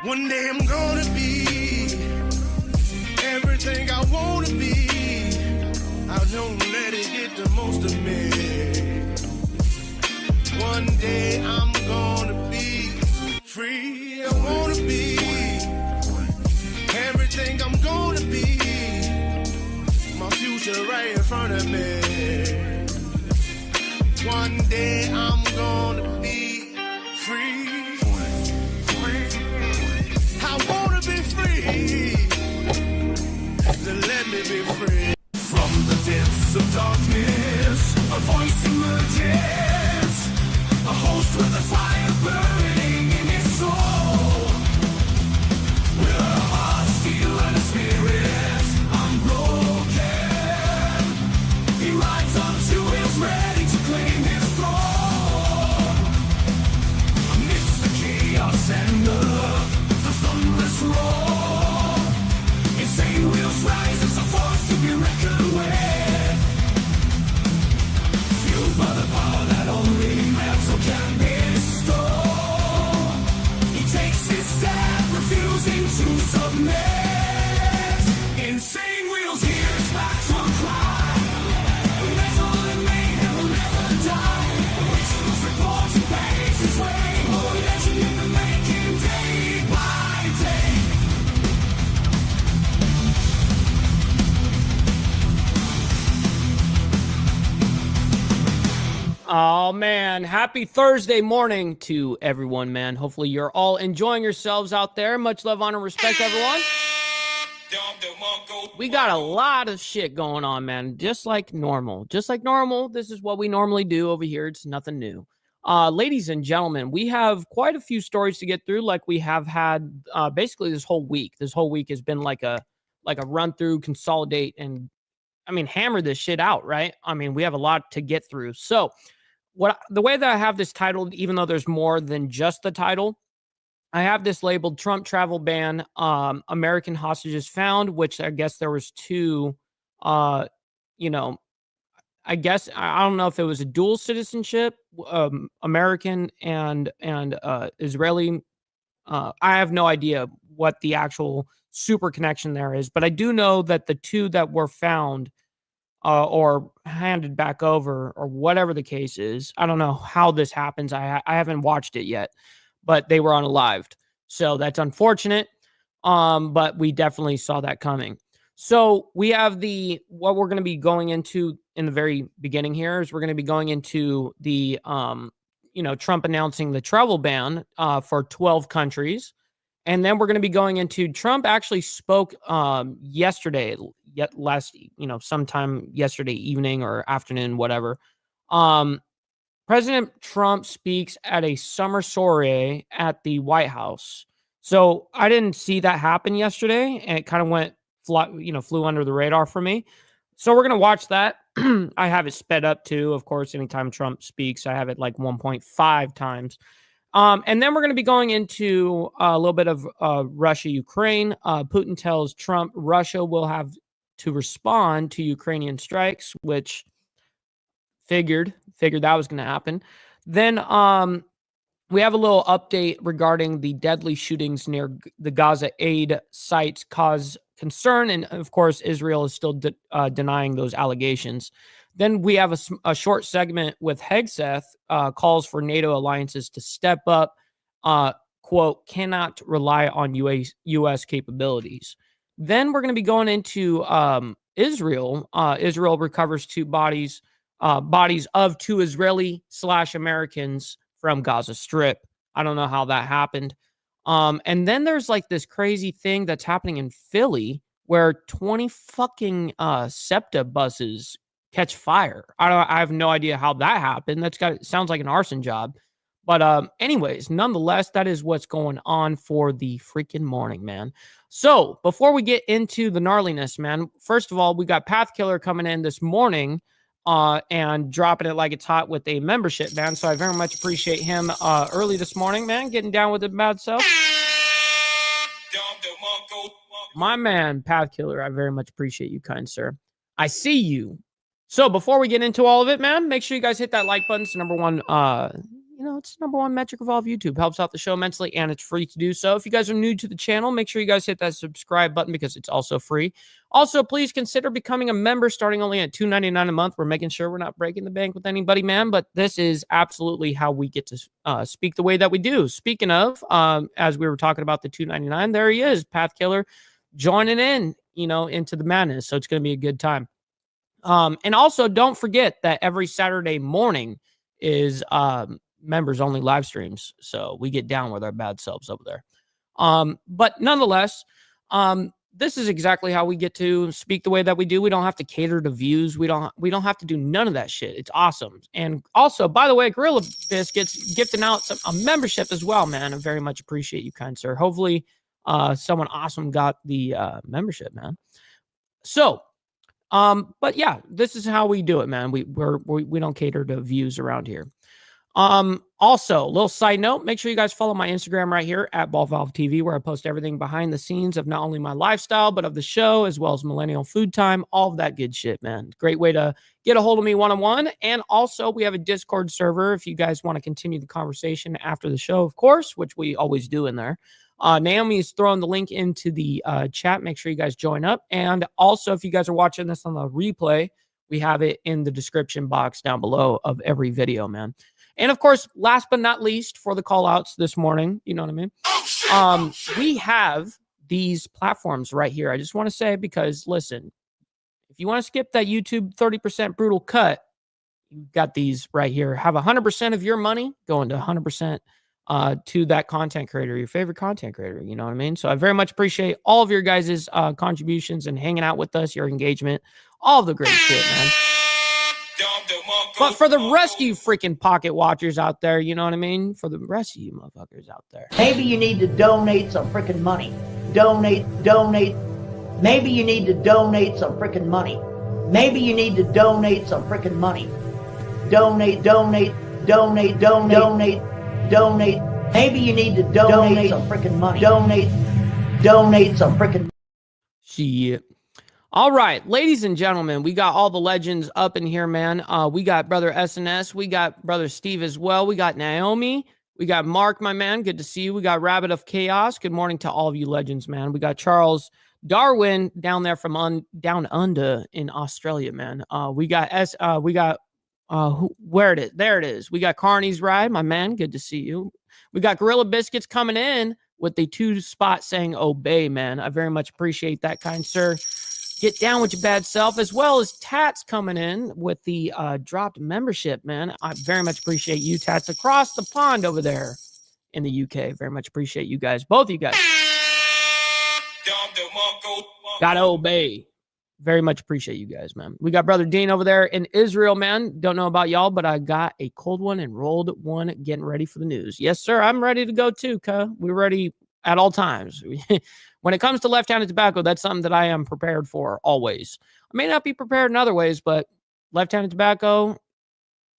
One day I'm gonna be everything I wanna be. I don't let it get the most of me. One day I'm gonna be free. I wanna be everything I'm gonna be. My future right in front of me. One day I'm gonna be free. I wanna be free. Then let me be free. From the depths of darkness, a voice emerges. A host with a fire burning in his soul. With a heart steel and a spirit unbroken. He rides on two wheels ready to claim his throne. Amidst the chaos and the thunderous roar. Insane wheels rise as a force to be reckoned with. Fueled by the power that only metal can bestow. He takes his stand, refusing to submit. Insane wheels hear its battle cry. Metal and mayhem will never die. Rituals report and paves his way. More legend in the making, day by day. Oh man, happy Thursday morning to everyone, man. Hopefully you're all enjoying yourselves out there. Much love, honor, respect, everyone. We got a lot of shit going on, man. Just like normal. This is what we normally do over here. It's nothing new. Ladies and gentlemen, we have quite a few stories to get through, like we have had basically this whole week. This whole week has been like a run through, consolidate, and hammer this shit out, right? We have a lot to get through. So the way that I have this titled, even though there's more than just the title, I have this labeled Trump travel ban, American hostages found, which I guess there was two, I guess, I don't know if it was a dual citizenship, American and Israeli. I have no idea what the actual super connection there is, but I do know that the two that were found or handed back over, or whatever the case is, I don't know how this happens. I haven't watched it yet, but they were unalived. So that's unfortunate. But we definitely saw that coming. So we have what we're going to be going into in the very beginning here is we're going to be going into the, Trump announcing the travel ban for 12 countries. And then we're going to be going into Trump actually spoke yesterday, sometime yesterday evening or afternoon, whatever. President Trump speaks at a summer soiree at the White House. So I didn't see that happen yesterday, and it kind of flew under the radar for me. So we're going to watch that. I have it sped up too. Of course, anytime Trump speaks, I have it like 1.5 times. And then we're going to be going into a little bit of Russia, Ukraine. Putin tells Trump Russia will have to respond to Ukrainian strikes, which figured that was going to happen. Then we have a little update regarding the deadly shootings near the Gaza aid sites cause concern. And of course, Israel is still denying those allegations. Then we have a short segment with Hegseth, calls for NATO alliances to step up, quote, cannot rely on U.S. capabilities. Then we're going to be going into Israel. Israel recovers two bodies of two Israeli/Americans from Gaza Strip. I don't know how that happened. And then there's like this crazy thing that's happening in Philly where 20 fucking SEPTA buses catch fire. I have no idea how that happened. Sounds like an arson job. But anyways, nonetheless, that is what's going on for the freaking morning, man. So before we get into the gnarliness, man, first of all, we got Path Killer coming in this morning and dropping it like it's hot with a membership, man. So I very much appreciate him early this morning, man, getting down with it bad self. My man, Path Killer, I very much appreciate you, kind sir. I see you. So before we get into all of it, man, make sure you guys hit that like button. It's the number one, it's the #1 metric of all of YouTube. Helps out the show immensely, and it's free to do so. If you guys are new to the channel, make sure you guys hit that subscribe button because it's also free. Also, please consider becoming a member starting only at $2.99 a month. We're making sure we're not breaking the bank with anybody, man, but this is absolutely how we get to speak the way that we do. Speaking of, as we were talking about the $2.99, there he is, Path Killer, joining in, into the madness. So it's going to be a good time. And also don't forget that every Saturday morning is members only live streams. So we get down with our bad selves over there. But nonetheless, this is exactly how we get to speak the way that we do. We don't have to cater to views. We don't have to do none of that shit. It's awesome. And also, by the way, Gorilla Biscuits gifting out a membership as well, man. I very much appreciate you, kind sir. Hopefully, someone awesome got the membership, man. So, but yeah, this is how we do it, man. We don't cater to views around here. Also, little side note, make sure you guys follow my Instagram right here at BallValveTV, where I post everything behind the scenes of not only my lifestyle, but of the show, as well as Millennial Food Time, all of that good shit, man. Great way to get a hold of me one-on-one. And also, we have a Discord server if you guys want to continue the conversation after the show, of course, which we always do in there. Naomi is throwing the link into the chat. Make sure you guys join up. And also, if you guys are watching this on the replay, we have it in the description box down below of every video, man. And of course, last but not least, for the call outs this morning, you know what I mean? We have these platforms right here. I just want to say, because listen, if you want to skip that YouTube 30% brutal cut, you've got these right here. Have 100% of your money going to 100% to that content creator, your favorite content creator. You know what I mean? So I very much appreciate all of your guys' contributions and hanging out with us, your engagement, all of the great shit, man. But for the rest of you freaking pocket watchers out there, you know what I mean? For the rest of you motherfuckers out there. Maybe you need to donate some freaking money. Donate. Maybe you need to donate some freaking money. Maybe you need to donate some freaking money. Donate. Maybe you need to donate some freaking money. Donate some freaking shit. All right, ladies and gentlemen, we got all the legends up in here, man. We got brother SNS. We got brother Steve as well. We got Naomi. We got Mark, my man. Good to see you. We got Rabbit of Chaos. Good morning to all of you legends, man. We got Charles Darwin down there from down under in Australia, man. We got where it is. There it is. We got Carney's Ride, my man. Good to see you. We got Gorilla Biscuits coming in with the 2 spot saying obey, man. I very much appreciate that, kind sir. Get down with your bad self, as well as Tats coming in with the dropped membership, man. I very much appreciate you, Tats, across the pond over there in the UK. Very much appreciate you guys, both of you guys. Gotta obey. Very much appreciate you guys, man. We got brother Dean over there in Israel, man. Don't know about y'all, but I got a cold one and rolled one getting ready for the news. Yes, sir. I'm ready to go too, cuh. We're ready at all times. When it comes to left-handed tobacco, that's something that I am prepared for always. I may not be prepared in other ways, but left-handed tobacco,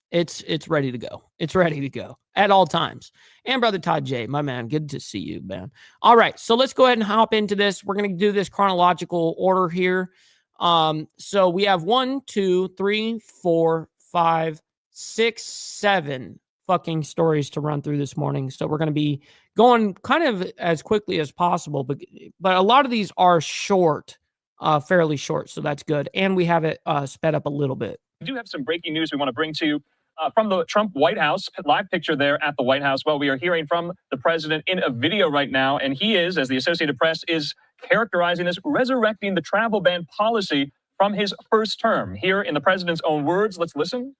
it's ready to go. It's ready to go at all times. And brother Todd J, my man, good to see you, man. All right, so let's go ahead and hop into this. We're going to do this chronological order here. So we have 1, 2, 3, 4, 5, 6, 7 fucking stories to run through this morning. So we're going to be going kind of as quickly as possible, but a lot of these are short, fairly short. So that's good. And we have it sped up a little bit. We do have some breaking news we want to bring to you from the Trump White House. Live picture there at the White House. Well, we are hearing from the president in a video right now, and he is, as the Associated Press is characterizing this, resurrecting the travel ban policy from his first term. Here in the president's own words, let's listen.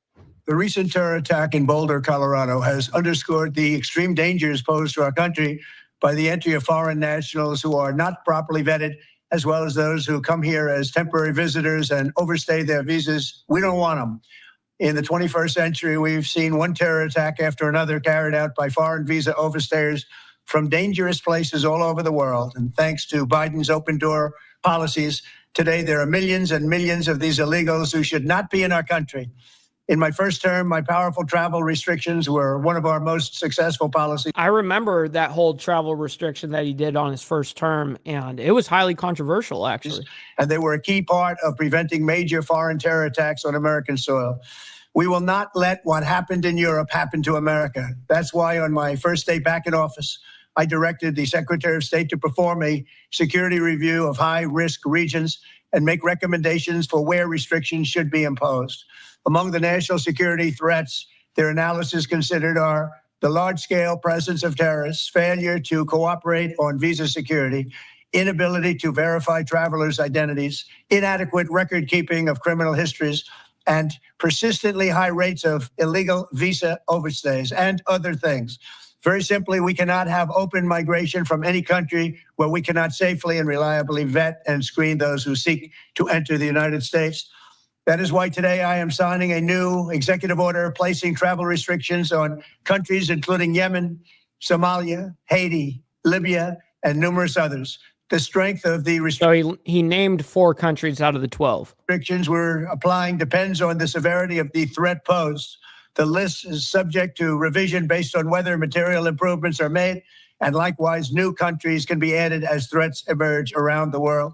The recent terror attack in Boulder, Colorado, has underscored the extreme dangers posed to our country by the entry of foreign nationals who are not properly vetted, as well as those who come here as temporary visitors and overstay their visas. We don't want them. In the 21st century, we've seen one terror attack after another carried out by foreign visa overstayers from dangerous places all over the world. And thanks to Biden's open door policies, today there are millions and millions of these illegals who should not be in our country. In my first term, my powerful travel restrictions were one of our most successful policies. I remember that whole travel restriction that he did on his first term, and it was highly controversial, actually. And they were a key part of preventing major foreign terror attacks on American soil. We will not let what happened in Europe happen to America. That's why on my first day back in office, I directed the Secretary of State to perform a security review of high-risk regions and make recommendations for where restrictions should be imposed. Among the national security threats their analysis considered are the large-scale presence of terrorists, failure to cooperate on visa security, inability to verify travelers' identities, inadequate record-keeping of criminal histories, and persistently high rates of illegal visa overstays, and other things. Very simply, we cannot have open migration from any country where we cannot safely and reliably vet and screen those who seek to enter the United States. That is why today I am signing a new executive order placing travel restrictions on countries including Yemen, Somalia, Haiti, Libya, and numerous others. The strength of the So he named 4 countries out of the 12. restrictions we're applying depends on the severity of the threat posed. The list is subject to revision based on whether material improvements are made, and likewise, new countries can be added as threats emerge around the world.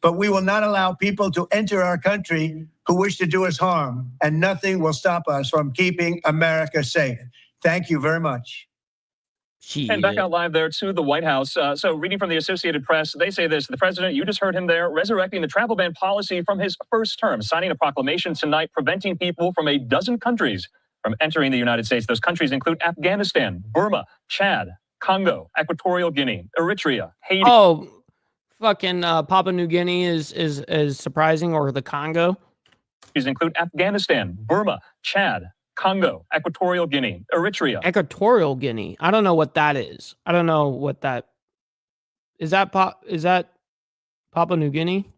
But we will not allow people to enter our country who wish to do us harm, and nothing will stop us from keeping America safe. Thank you very much. And back out live there to the White House. So reading from the Associated Press, they say this: the president, you just heard him there, resurrecting the travel ban policy from his first term, signing a proclamation tonight preventing people from a dozen countries from entering the United States. Those countries include Afghanistan, Burma, Chad, Congo, Equatorial Guinea, Eritrea, Haiti. Oh, fucking Papua New Guinea is surprising, or the Congo. These include Afghanistan, Burma, Chad, Congo, Equatorial Guinea, Eritrea. Equatorial Guinea. I don't know what that is. I don't know what that is. That Papua New Guinea?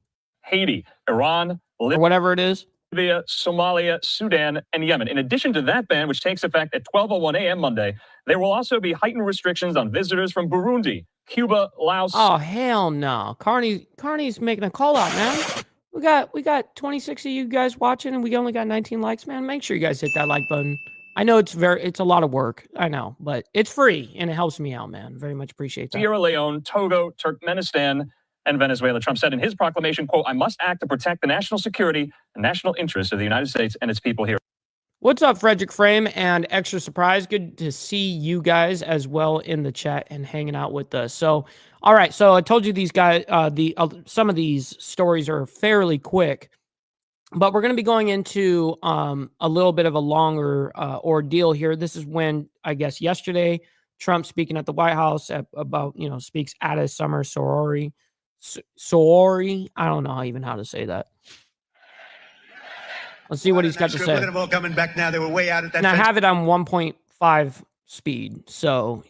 Haiti, Iran, Or whatever it is. Libya, Somalia, Sudan, and Yemen. In addition to that ban, which takes effect at 12:01 a.m. Monday, there will also be heightened restrictions on visitors from Burundi, Cuba, Laos. Oh, hell no. Carney's making a call out, man. We got 26 of you guys watching, and we only got 19 likes, man. Make sure you guys hit that like button. I know it's a lot of work. I know, but it's free and it helps me out, man. Very much appreciate that. Sierra Leone, Togo, Turkmenistan, and Venezuela. Trump said in his proclamation, quote, "I must act to protect the national security and national interests of the United States and its people here." What's up, Frederick Frame and Extra Surprise? Good to see you guys as well in the chat and hanging out with us. So, all right. So I told you these guys, some of these stories are fairly quick, but we're going to be going into a little bit of a longer ordeal here. This is when, I guess, yesterday, Trump speaking at the White House about, speaks at a summer sorority. I don't know even how to say that. Let's see what he's got to say. Look at them all coming back now. They were way out at that. And I have it on 1.5 speed. So,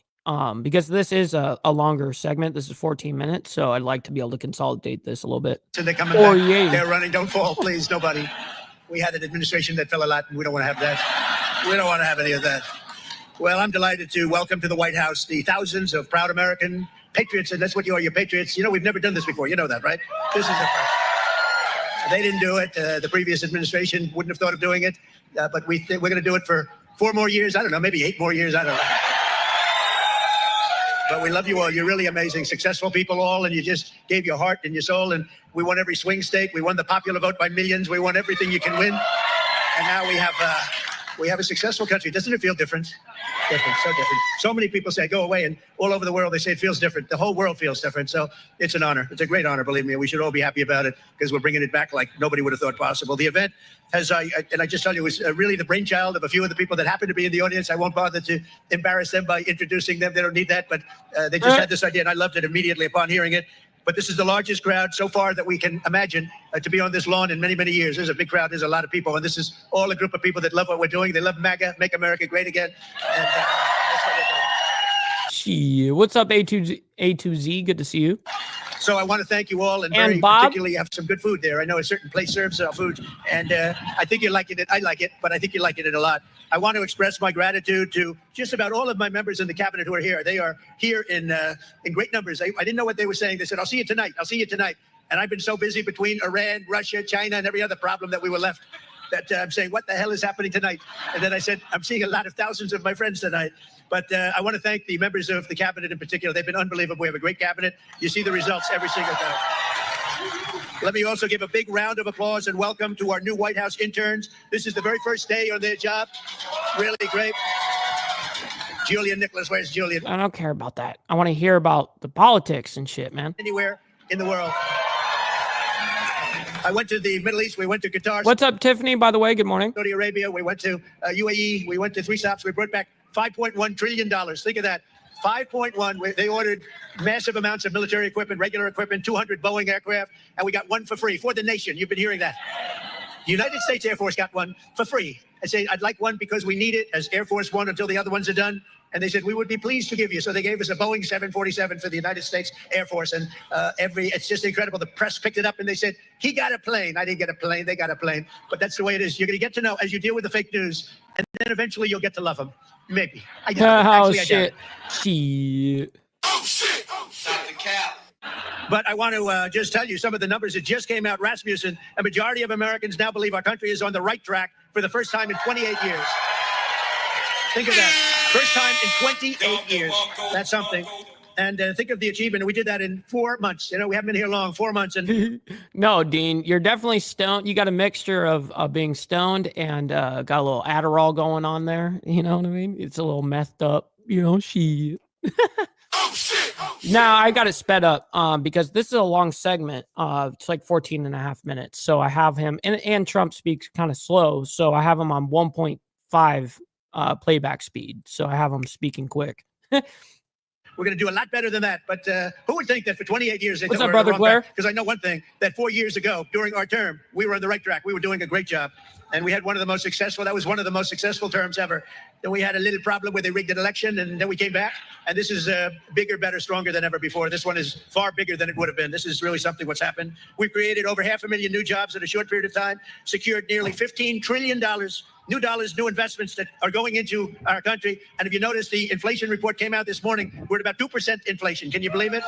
because this is a longer segment, this is 14 minutes. So I'd like to be able to consolidate this a little bit. So they're coming back. They're running. Don't fall, please. Nobody. We had an administration that fell a lot, and we don't want to have that. We don't want to have any of that. Well, I'm delighted to welcome to the White House the thousands of proud American patriots, and that's what you are, you're patriots. We've never done this before. You know that, right? This is the first. They didn't do it. The previous administration wouldn't have thought of doing it. But we're going to do it for 4 more years. I don't know, maybe 8 more years. I don't know. But we love you all. You're really amazing, successful people all, and you just gave your heart and your soul. And we won every swing state. We won the popular vote by millions. We won everything you can win. And now we have a successful country. Doesn't it feel different? Different, so different. So many people say, go away, and all over the world they say it feels different. The whole world feels different. So it's an honor. It's a great honor, believe me. And we should all be happy about it because we're bringing it back like nobody would have thought possible. The event has, and I just tell you, was really the brainchild of a few of the people that happen to be in the audience. I won't bother to embarrass them by introducing them. They don't need that, but they just had this idea, and I loved it immediately upon hearing it. But this is the largest crowd so far that we can imagine to be on this lawn in many, many years. There's a big crowd. There's a lot of people. And this is all a group of people that love what we're doing. They love MAGA, Make America Great Again. And that's what we're doing. What's up, A2Z? Good to see you. So I want to thank you all. And And very Bob? particularly, you have some good food there. I know a certain place serves food. And I think you're liking it. I like it, but I think you're liking it a lot. I want to express my gratitude to just about all of my members in the cabinet who are here. They are here in great numbers. I didn't know what they were saying. They said, I'll see you tonight. I'll see you tonight. And I've been so busy between Iran, Russia, China, and every other problem that we were left that I'm saying, what the hell is happening tonight? And then I said, I'm seeing a lot of thousands of my friends tonight. But I want to thank the members of the cabinet in particular. They've been unbelievable. We have a great cabinet. You see the results every single day. Let me also give a big round of applause and welcome to our new White House interns. This is the very first day on their job. Really great. Julian Nicholas, where's Julian? I don't care about that. I want to hear about the politics and shit, man. Anywhere in the world. I went to the Middle East. We went to Qatar. What's up, Tiffany, by the way? Good morning. Saudi Arabia. We went to UAE. We went to 3 stops. We brought back $5.1 trillion. Think of that. 5.1. They ordered massive amounts of military equipment, regular equipment, 200 Boeing aircraft, and we got one for free for the nation. You've been hearing that. The United States Air Force got one for free. I say, I'd like one because we need it as Air Force One until the other ones are done. And they said, we would be pleased to give you. So they gave us a Boeing 747 for the United States Air Force. And it's just incredible. The press picked it up and they said, he got a plane. I didn't get a plane. They got a plane. But that's the way it is. You're going to get to know as you deal with the fake news. And then eventually you'll get to love them. Maybe. I doubt it. Actually, I doubt it. Shit. Oh, shit. Oh, shit. The cap. But I want to just tell you some of the numbers that just came out. Rasmussen, a majority of Americans now believe our country is on the right track for the first time in 28 years. Think of that. First time in 28 years. That's something. And think of the achievement. We did that in 4 months. You know, we haven't been here long, 4 months. And No, Dean, you're definitely stoned. You got a mixture of being stoned and got a little Adderall going on there. You know what I mean? It's a little messed up, you know, shit. Oh, shit. Oh, shit. Now I got it sped up because this is a long segment. It's like 14 and a half minutes. So I have him and Trump speaks kind of slow. So I have him on 1.5 playback speed. So I have him speaking quick. we're going to do a lot better than that. But who would think that for 28 years? What's up, Brother Blair? Because I know one thing, that 4 years ago, during our term, we were on the right track. We were doing a great job. And we had one of the most successful, that was one of the most successful terms ever. Then we had a little problem where they rigged an election, and then we came back. And this is bigger, better, stronger than ever before. This one is far bigger than it would have been. This is really something what's happened. We've created over 500,000 new jobs in a short period of time, secured nearly $15 trillion, new dollars, new investments that are going into our country. And if you notice, the inflation report came out this morning. We're at about 2% inflation. Can you believe it?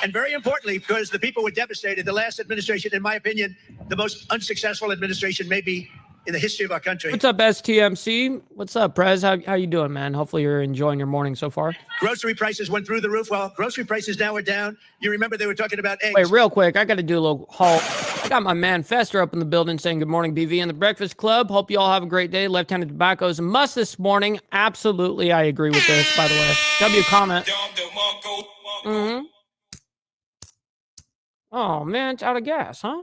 And very importantly, because the people were devastated, the last administration, in my opinion, the most unsuccessful administration maybe in the history of our country. What's up, STMC? What's up, Prez? How you doing, man? Hopefully you're enjoying your morning so far. Grocery prices went through the roof. Well, grocery prices now are down. You remember they were talking about eggs. Wait, real quick. I got to do a little halt. I got my man Fester up in the building saying good morning, BV and the Breakfast Club. Hope you all have a great day. Left-handed tobacco is a must this morning. Absolutely, I agree with this, by the way. W comment. Mm-hmm. Oh, man, it's out of gas, huh?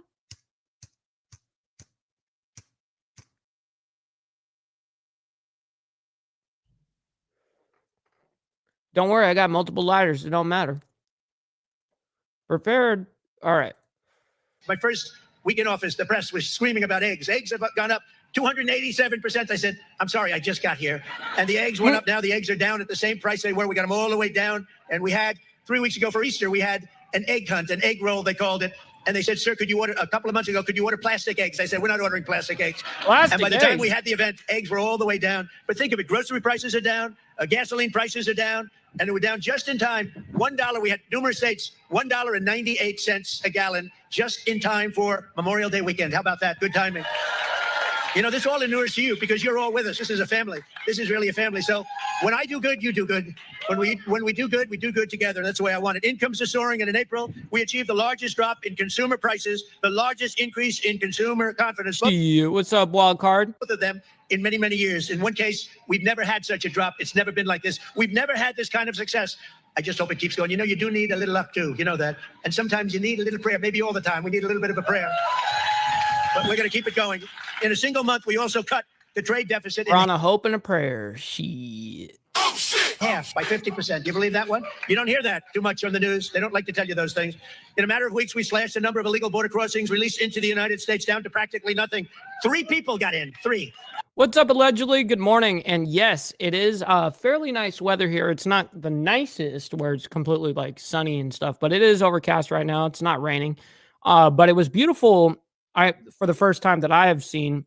Don't worry, I got multiple lighters. It don't matter. Prepared. All right. My first week in office, the press was screaming about eggs. Eggs have gone up 287%. I said, I'm sorry, I just got here. And the eggs went up now. The eggs are down at the same price they were. We got them all the way down. And we had, 3 weeks ago for Easter, we had an egg hunt, an egg roll, they called it. And they said, sir, could you order, a couple of months ago, could you order plastic eggs? I said, we're not ordering plastic eggs. And by the time we had the event, eggs were all the way down. But think of it, grocery prices are down, gasoline prices are down, and they were down just in time. $1, we had numerous states, $1.98 a gallon, just in time for Memorial Day weekend. How about that? Good timing. You know, this all inures to you because you're all with us. This is a family. This is really a family. So when I do good, you do good. When we do good, we do good together. That's the way I want it. Incomes are soaring, and in April, we achieved the largest drop in consumer prices, the largest increase in consumer confidence. What's up, wild card? Both of them in many, many years. In one case, we've never had such a drop. It's never been like this. We've never had this kind of success. I just hope it keeps going. You know, you do need a little luck, too. You know that. And sometimes you need a little prayer. Maybe all the time. We need a little bit of a prayer. But we're going to keep it going. In a single month, we also cut the trade deficit. We're on a hope and a prayer. Shit. Oh, shit. Half, by 50%. You believe that one? You don't hear that too much on the news. They don't like to tell you those things. In a matter of weeks, we slashed the number of illegal border crossings released into the United States down to practically nothing. 3 people got in. 3. What's up, allegedly? Good morning. And yes, it is fairly nice weather here. It's not the nicest where it's completely like sunny and stuff, but it is overcast right now. It's not raining. But it was beautiful. For the first time that I have seen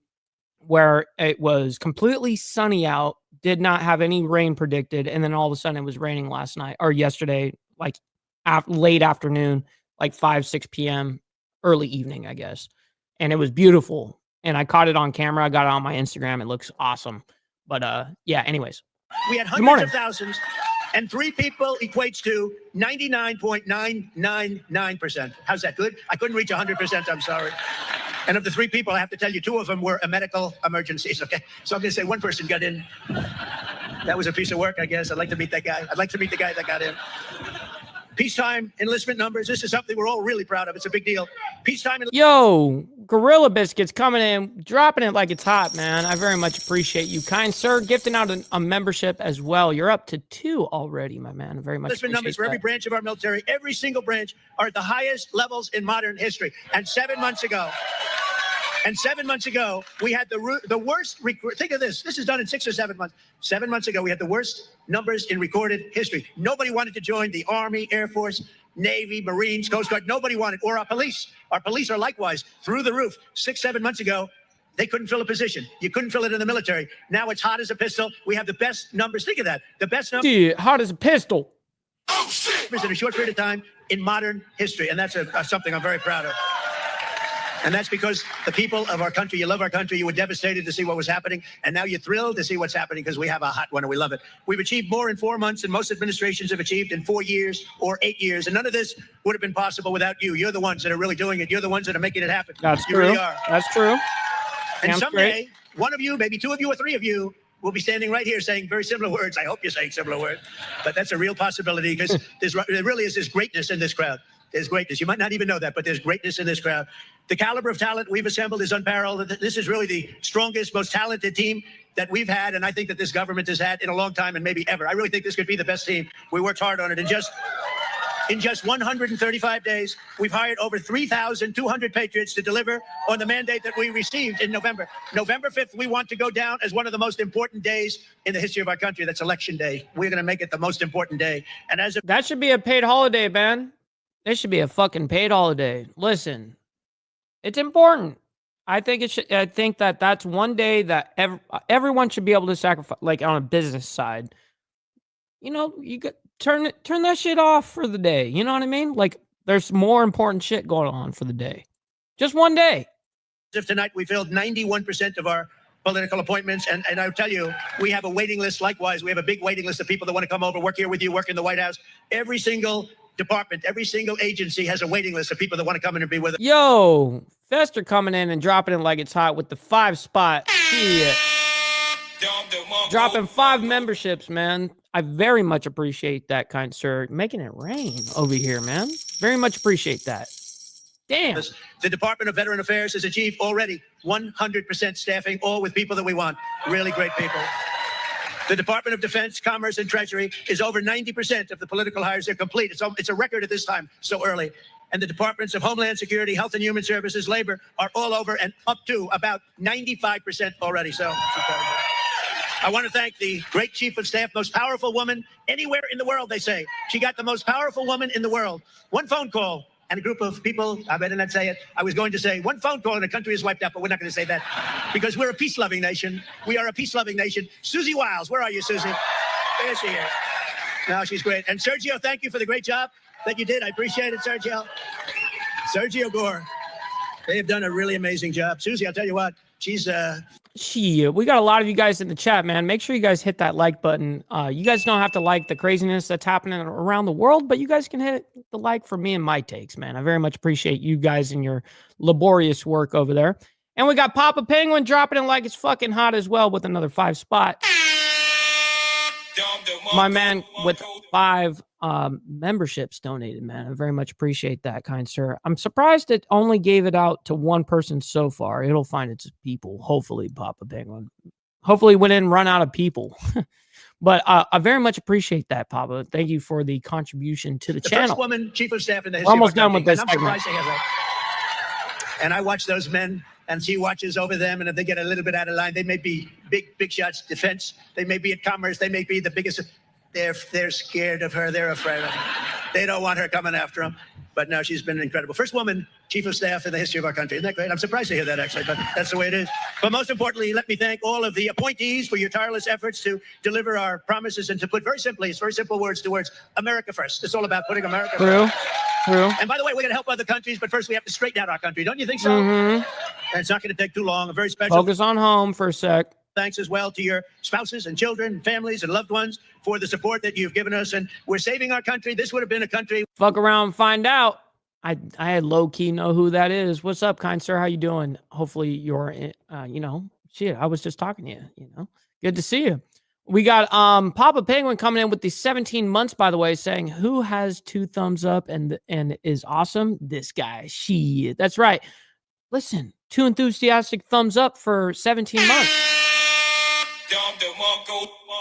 where it was completely sunny out, did not have any rain predicted, and then all of a sudden it was raining last night or yesterday, like late afternoon, like 5-6 p.m., early evening, I guess. And it was beautiful. And I caught it on camera. I got it on my Instagram. It looks awesome. But yeah, anyways. We had hundreds of thousands And 3 people equates to 99.999%. How's that, good? I couldn't reach 100%, I'm sorry. And of the 3 people, I have to tell you, 2 of them were medical emergencies, okay? So I'm going to say 1 person got in. That was a piece of work, I guess. I'd like to meet that guy. I'd like to meet the guy that got in. Peacetime enlistment numbers. This is something we're all really proud of. It's a big deal. Peacetime. Yo, Gorilla Biscuits coming in, dropping it like it's hot, man. I very much appreciate you, kind sir, gifting out a membership as well. You're up to 2 already, my man. I very much enlistment numbers for every branch of our military, every single branch, are at the highest levels in modern history. And 7 months ago, we had the worst. Think of this. This is done in 6 or 7 months. 7 months ago, we had the worst numbers in recorded history. Nobody wanted to join the Army, Air Force, Navy, Marines, Coast Guard. Nobody wanted, or our police. Our police are likewise through the roof. 6, 7 months ago, they couldn't fill a position. You couldn't fill it in the military. Now it's hot as a pistol. We have the best numbers. Think of that. The best numbers. Yeah, hot as a pistol. Oh, shit. In a short period of time in modern history. And that's something I'm very proud of. And that's because the people of our country, you love our country, you were devastated to see what was happening, and now you're thrilled to see what's happening because we have a hot one and we love it. We've achieved more in 4 months than most administrations have achieved in 4 years or 8 years, and none of this would have been possible without you. You're the ones that are really doing it. You're the ones that are making it happen. That's you true. Really are. That's true. And Damn someday, straight. one of you, maybe 2 of you or 3 of you, will be standing right here saying very similar words. I hope you're saying similar words, but that's a real possibility because there really is this greatness in this crowd. There's greatness. You might not even know that, but there's greatness in this crowd. The caliber of talent we've assembled is unparalleled. This is really the strongest, most talented team that we've had, and I think that this government has had in a long time and maybe ever. I really think this could be the best team. We worked hard on it. In just 135 days, we've hired over 3,200 patriots to deliver on the mandate that we received in November. November 5th, we want to go down as one of the most important days in the history of our country. That's Election Day. We're going to make it the most important day. And as that should be a paid holiday, man. It should be a fucking paid holiday. Listen, it's important. I think it should. I think that that's one day that everyone should be able to sacrifice, like on a business side. You know, you got turn that shit off for the day. You know what I mean? Like there's more important shit going on for the day. Just one day. If tonight we filled 91% of our political appointments, and I'll tell you, we have a waiting list. Likewise, we have a big waiting list of people that want to come over, work here with you, work in the White House. Every single department, every single agency has a waiting list of people that want to come in and be with us. Yo, Fester coming in and dropping it like it's hot with the 5 spot. Shit. Dropping 5 memberships, man. I very much appreciate that, kind sir. Making it rain over here, man. Very much appreciate that. Damn. The Department of Veteran Affairs has achieved already 100% staffing, all with people that we want. Really great people. The Department of Defense, Commerce, and Treasury is over 90% of the political hires. They're complete. It's a record at this time, so early. And the Departments of Homeland Security, Health and Human Services, Labor are all over and up to about 95% already. So I want to thank the great Chief of Staff, most powerful woman anywhere in the world, they say. She got the most powerful woman in the world. One phone call and a group of people, I better not say it. I was going to say one phone call and the country is wiped out, but we're not going to say that because we're a peace-loving nation. We are a peace-loving nation. Susie Wiles, where are you, Susie? There she is. No, she's great. And Sergio, thank you for the great job that you did. I appreciate it, Sergio. Sergio Gore. They have done a really amazing job. Susie, I'll tell you what, she's Shit, we got a lot of you guys in the chat, man. Make sure you guys hit that like button. You guys don't have to like the craziness that's happening around the world, but you guys can hit the like for me and my takes, man. I very much appreciate you guys and your laborious work over there. And we got Papa Penguin dropping it like it's fucking hot as well with another 5 spot. My man with 5 memberships donated, man. I very much appreciate that, kind sir. I'm surprised it only gave it out to one person so far. It'll find its people, hopefully, Papa Penguin. Hopefully we didn't run out of people. But I very much appreciate that, Papa. Thank you for the contribution to the channel. First woman chief of staff in the We're history almost of our done with country. this And I'm segment. surprised they have that. And I watch those men, and she watches over them, and if they get a little bit out of line, they may be big shots, defense. They may be at commerce. They may be the biggest. They're scared of her. They're afraid of her. They don't want her coming after them. But no, she's been incredible. First woman chief of staff in the history of our country. Isn't that great? I'm surprised to hear that, actually, but that's the way it is. But most importantly, let me thank all of the appointees for your tireless efforts to deliver our promises and to put very simply, it's very simple words to words, America first. It's all about putting America first. True. And by the way, we're going to help other countries, but first we have to straighten out our country. Don't you think so? Mm-hmm. And it's not going to take too long. A very special Focus on home for a sec. Thanks as well to your spouses and children, and families and loved ones for the support that you've given us. And we're saving our country. This would have been a country. Fuck around and find out. I had low-key know who that is. What's up, kind sir? How you doing? Hopefully you're, shit, I was just talking to you, Good to see you. We got Papa Penguin coming in with the 17 months, by the way, saying, who has 2 thumbs up and is awesome? This guy. Shit. That's right. Listen, 2 enthusiastic thumbs up for 17 months.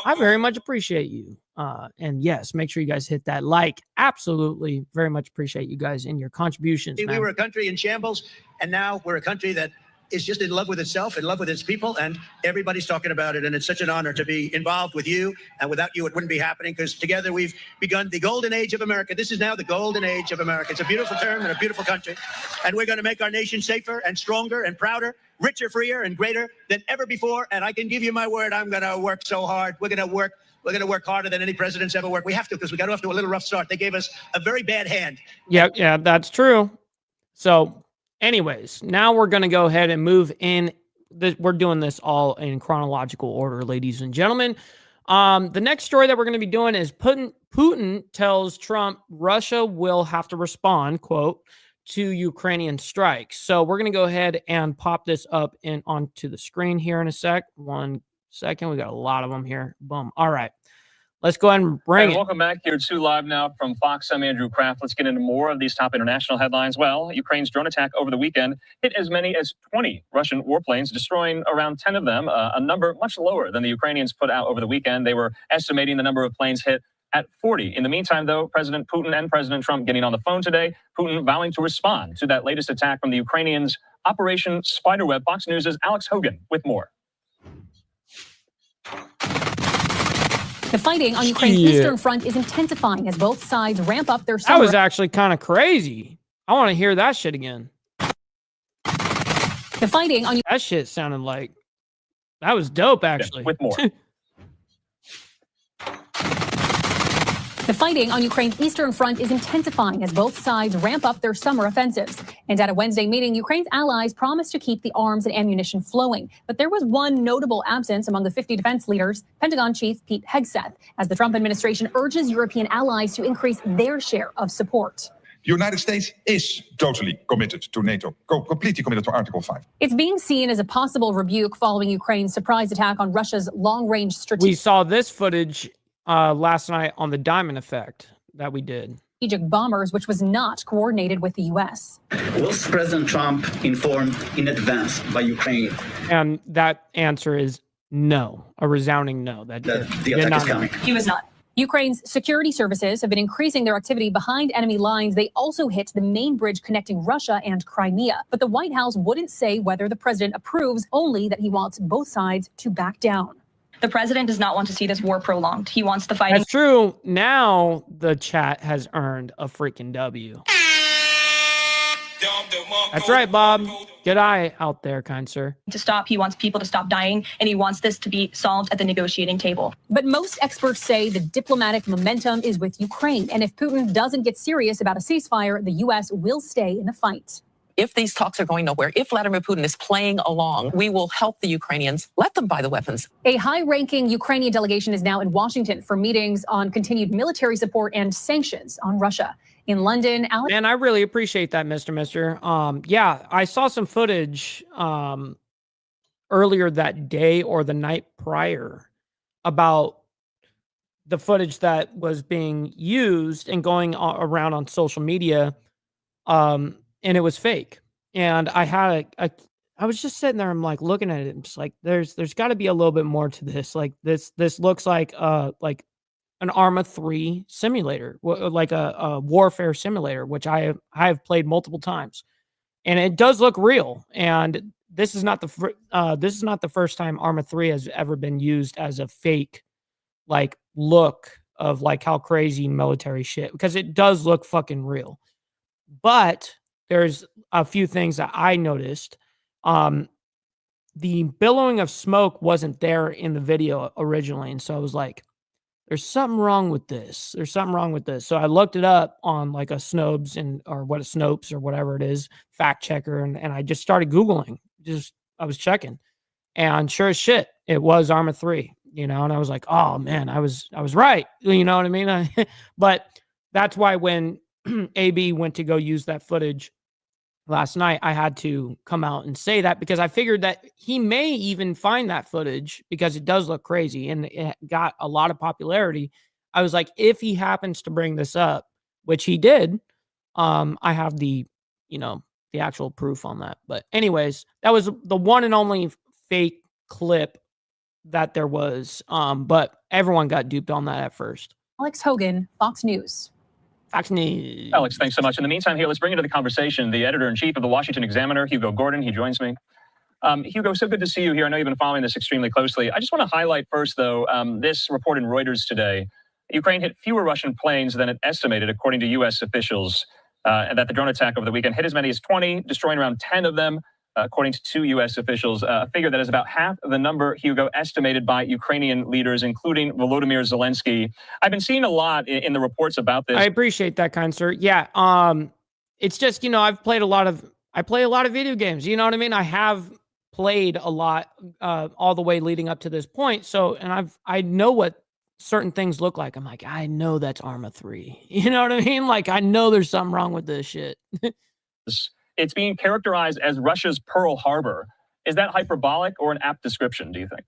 I very much appreciate you. And yes, make sure you guys hit that like. Absolutely. Very much appreciate you guys and your contributions. We were a country in shambles, and now we're a country that is just in love with itself, in love with its people, and everybody's talking about it. And it's such an honor to be involved with you. And without you, it wouldn't be happening, because together we've begun the golden age of America. This is now the golden age of America. It's a beautiful term and a beautiful country. And we're going to make our nation safer and stronger and prouder, richer, freer, and greater than ever before. And I can give you my word, I'm going to work so hard. We're going to work harder than any president's ever worked. We have to, because we got off to a little rough start. They gave us a very bad hand. Yeah, that's true. So anyways, now we're going to go ahead and move in. We're doing this all in chronological order, ladies and gentlemen. The next story that we're going to be doing is Putin tells Trump Russia will have to respond, quote, to Ukrainian strikes. So we're going to go ahead and pop this up onto the screen here in a sec. 1 second. We got a lot of them here. Boom. All right. Let's go ahead and bring it. Welcome back here to Live Now from Fox. I'm Andrew Kraft. Let's get into more of these top international headlines. Well, Ukraine's drone attack over the weekend hit as many as 20 Russian warplanes, destroying around 10 of them, a number much lower than the Ukrainians put out over the weekend. They were estimating the number of planes hit at 40. In the meantime, though, President Putin and President Trump getting on the phone today, Putin vowing to respond to that latest attack from the Ukrainians, Operation Spiderweb. Fox News' Alex Hogan with more. The fighting on Ukraine's eastern front is intensifying as both sides ramp up their summer. That was actually kind of crazy. I want to hear that shit again. The fighting on that shit sounded like that was dope, actually. Yeah, with more. The fighting on Ukraine's eastern front is intensifying as both sides ramp up their summer offensives. And at a Wednesday meeting, Ukraine's allies promised to keep the arms and ammunition flowing. But there was one notable absence among the 50 defense leaders, Pentagon Chief Pete Hegseth, as the Trump administration urges European allies to increase their share of support. The United States is totally committed to NATO, completely committed to Article 5. It's being seen as a possible rebuke following Ukraine's surprise attack on Russia's long-range strategic. We saw this footage last night on the Diamond Effect that we did. Strategic bombers, which was not coordinated with the U.S. Was President Trump informed in advance by Ukraine? And that answer is no, a resounding no. That the attack is coming. He was not. Ukraine's security services have been increasing their activity behind enemy lines. They also hit the main bridge connecting Russia and Crimea. But the White House wouldn't say whether the president approves, only that he wants both sides to back down. The president does not want to see this war prolonged. He wants the fighting. That's true. Now the chat has earned a freaking W. That's right, Bob. Good eye out there, kind sir. To stop, he wants people to stop dying, and he wants this to be solved at the negotiating table. But most experts say the diplomatic momentum is with Ukraine. And if Putin doesn't get serious about a ceasefire, the U.S. will stay in the fight. If these talks are going nowhere, if Vladimir Putin is playing along, we will help the Ukrainians. Let them buy the weapons. A high-ranking Ukrainian delegation is now in Washington for meetings on continued military support and sanctions on Russia. In London, Man, I really appreciate that, Mister. Yeah, I saw some footage earlier that day or the night prior about the footage that was being used and going around on social media. And it was fake. And I was just sitting there. I'm like looking at it. I'm just like, there's got to be a little bit more to this. Like this looks like an Arma 3 simulator, like a warfare simulator, which I have played multiple times, and it does look real. And this is not the first time Arma 3 has ever been used as a fake, like look of like how crazy military shit, because it does look fucking real. But there's a few things that I noticed. The billowing of smoke wasn't there in the video originally. And so I was like, there's something wrong with this. There's something wrong with this. So I looked it up on like a Snopes or whatever it is, fact checker. And I just started Googling. I was checking. And sure as shit, it was Arma 3, and I was like, oh man, I was right. You know what I mean? But that's why when AB went to go use that footage last night, I had to come out and say that because I figured that he may even find that footage because it does look crazy and it got a lot of popularity. I was like, if he happens to bring this up, which he did, I have the actual proof on that. But anyways, that was the one and only fake clip that there was. But everyone got duped on that at first. Alex Hogan, Fox News. Fox News. Alex, thanks so much. In the meantime, here, let's bring into the conversation the editor-in-chief of the Washington Examiner, Hugo Gordon. He joins me. Hugo, so good to see you here. I know you've been following this extremely closely. I just want to highlight first, though, this report in Reuters today. Ukraine hit fewer Russian planes than it estimated, according to U.S. officials, and that the drone attack over the weekend hit as many as 20, destroying around 10 of them, according to 2 U.S. officials, a figure that is about half of the number, Hugo, estimated by Ukrainian leaders, including Volodymyr Zelensky. I've been seeing a lot in the reports about this. I appreciate that, kind sir. Yeah, it's just, I've played I play a lot of video games, you know what I mean? I have played a lot all the way leading up to this point. So, and I know what certain things look like. I'm like, I know that's Arma 3. You know what I mean? Like, I know there's something wrong with this shit. It's being characterized as Russia's Pearl Harbor. Is that hyperbolic or an apt description, do you think?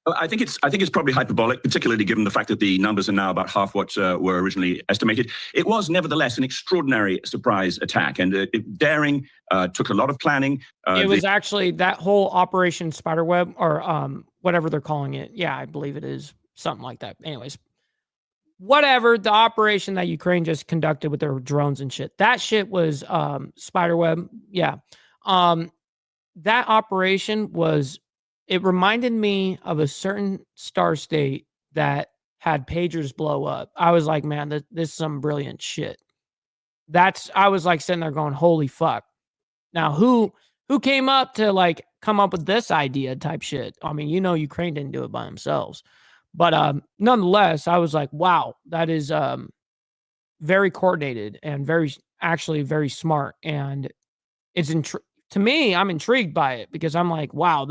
Well, I think it's probably hyperbolic, particularly given the fact that the numbers are now about half what were originally estimated. It was nevertheless an extraordinary surprise attack, and daring, took a lot of planning. It was actually that whole Operation Spiderweb, or whatever they're calling it. Yeah, I believe it is something like that. Anyways, whatever, the operation that Ukraine just conducted with their drones and shit, that shit was Spiderweb. Yeah. That operation was, it reminded me of a certain star state that had pagers blow up. I was like, man, this is some brilliant shit. I was like sitting there going, holy fuck. Now, who came up to come up with this idea type shit? I mean, Ukraine didn't do it by themselves. But nonetheless, I was like, wow, that is very coordinated and very smart. And it's to me, I'm intrigued by it because I'm like, wow,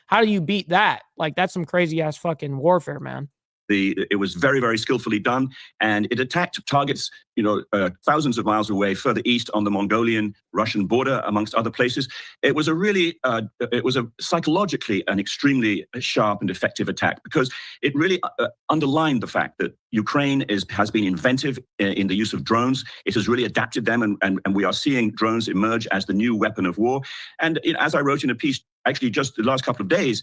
how do you beat that? Like, that's some crazy ass fucking warfare, man. It was very, very skillfully done, and it attacked targets, thousands of miles away, further east on the Mongolian-Russian border, amongst other places. It was psychologically an extremely sharp and effective attack because it really underlined the fact that Ukraine has been inventive in the use of drones. It has really adapted them, and we are seeing drones emerge as the new weapon of war. And as I wrote in a piece, actually just the last couple of days,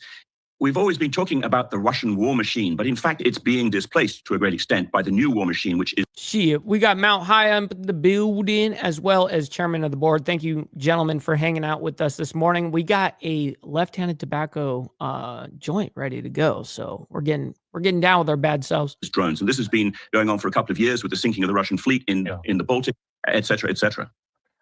we've always been talking about the Russian war machine, but in fact, it's being displaced to a great extent by the new war machine, which is... Shit, we got Mount High up in the building, as well as chairman of the board. Thank you, gentlemen, for hanging out with us this morning. We got a left-handed tobacco joint ready to go, so we're getting down with our bad selves. Drones, and this has been going on for a couple of years with the sinking of the Russian fleet in the Baltic, et cetera, et cetera.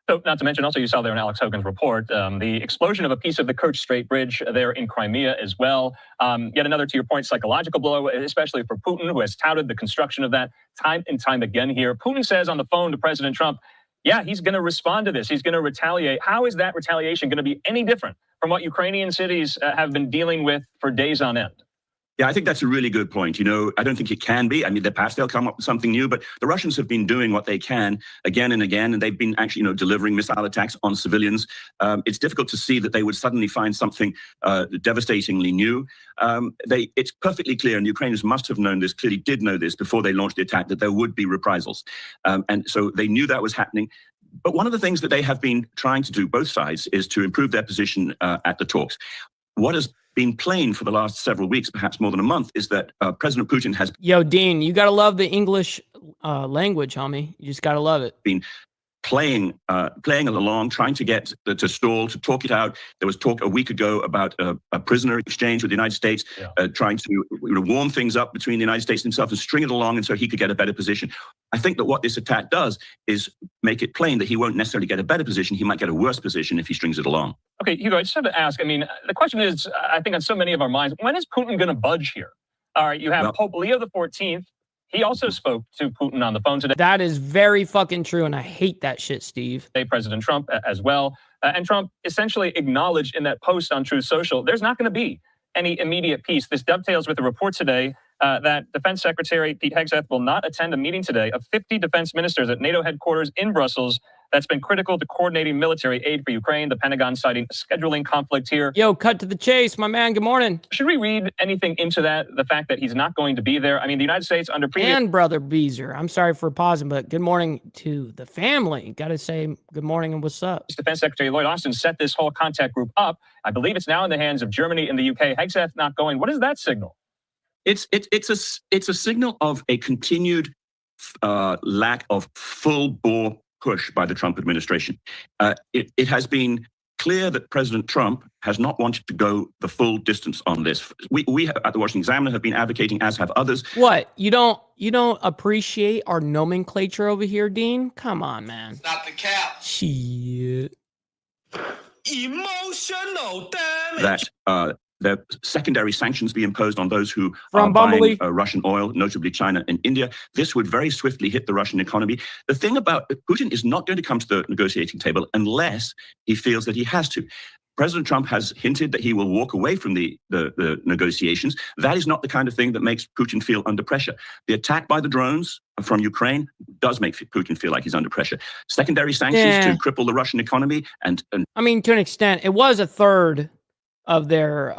So, not to mention, also you saw there in Alex Hogan's report, the explosion of a piece of the Kerch Strait Bridge there in Crimea as well. Yet another, to your point, psychological blow, especially for Putin, who has touted the construction of that time and time again here. Putin says on the phone to President Trump, yeah, he's going to respond to this. He's going to retaliate. How is that retaliation going to be any different from what Ukrainian cities have been dealing with for days on end? Yeah, I think that's a really good point. I don't think it can be. I mean, perhaps they'll come up with something new, but the Russians have been doing what they can again and again, and they've been actually, delivering missile attacks on civilians. It's difficult to see that they would suddenly find something devastatingly new. It's perfectly clear, and the Ukrainians must have known this, clearly did know this before they launched the attack, that there would be reprisals. And so they knew that was happening. But one of the things that they have been trying to do, both sides, is to improve their position at the talks. What has been plain for the last several weeks, perhaps more than a month, is that President Putin has... Yo, Dean, you got to love the English language, homie. You just got to love it. ...been playing along, trying to get to stall, to talk it out. There was talk a week ago about a prisoner exchange with the United States, trying to warm things up between the United States and himself and string it along, and so he could get a better position. I think that what this attack does is make it plain that he won't necessarily get a better position. He might get a worse position if he strings it along. Okay, Hugo, I just have to ask, I mean, the question is, I think on so many of our minds, when is Putin going to budge here? All right, you have Pope Leo XIV. He also spoke to Putin on the phone today. That is very fucking true, and I hate that shit, Steve. President Trump as well. And Trump essentially acknowledged in that post on Truth Social, there's not going to be any immediate peace. This dovetails with the report today that Defense Secretary Pete Hegseth will not attend a meeting today of 50 defense ministers at NATO headquarters in Brussels. That's been critical to coordinating military aid for Ukraine. The Pentagon citing a scheduling conflict here. Yo, cut to the chase, my man. Good morning. Should we read anything into that, the fact that he's not going to be there? I mean, the United States under previous... And Brother Beezer. I'm sorry for pausing, but good morning to the family. Got to say good morning and what's up. Defense Secretary Lloyd Austin set this whole contact group up. I believe it's now in the hands of Germany and the UK. Hegseth not going. What does that signal? It's a signal of a continued lack of full-bore push by the Trump administration. It has been clear that President Trump has not wanted to go the full distance on this. We at the Washington Examiner have been advocating, as have others. What? You don't appreciate our nomenclature over here, Dean? Come on, man. It's not the cap. Shit. Emotional damage. That the secondary sanctions be imposed on those who From are Bumblebee. buying Russian oil, notably China and India. This would very swiftly hit the Russian economy. The thing about Putin is not going to come to the negotiating table unless he feels that he has to. President Trump has hinted that he will walk away from the negotiations. That is not the kind of thing that makes Putin feel under pressure. The attack by the drones from Ukraine does make Putin feel like he's under pressure. Secondary sanctions to cripple the Russian economy and I mean, to an extent, it was a third of their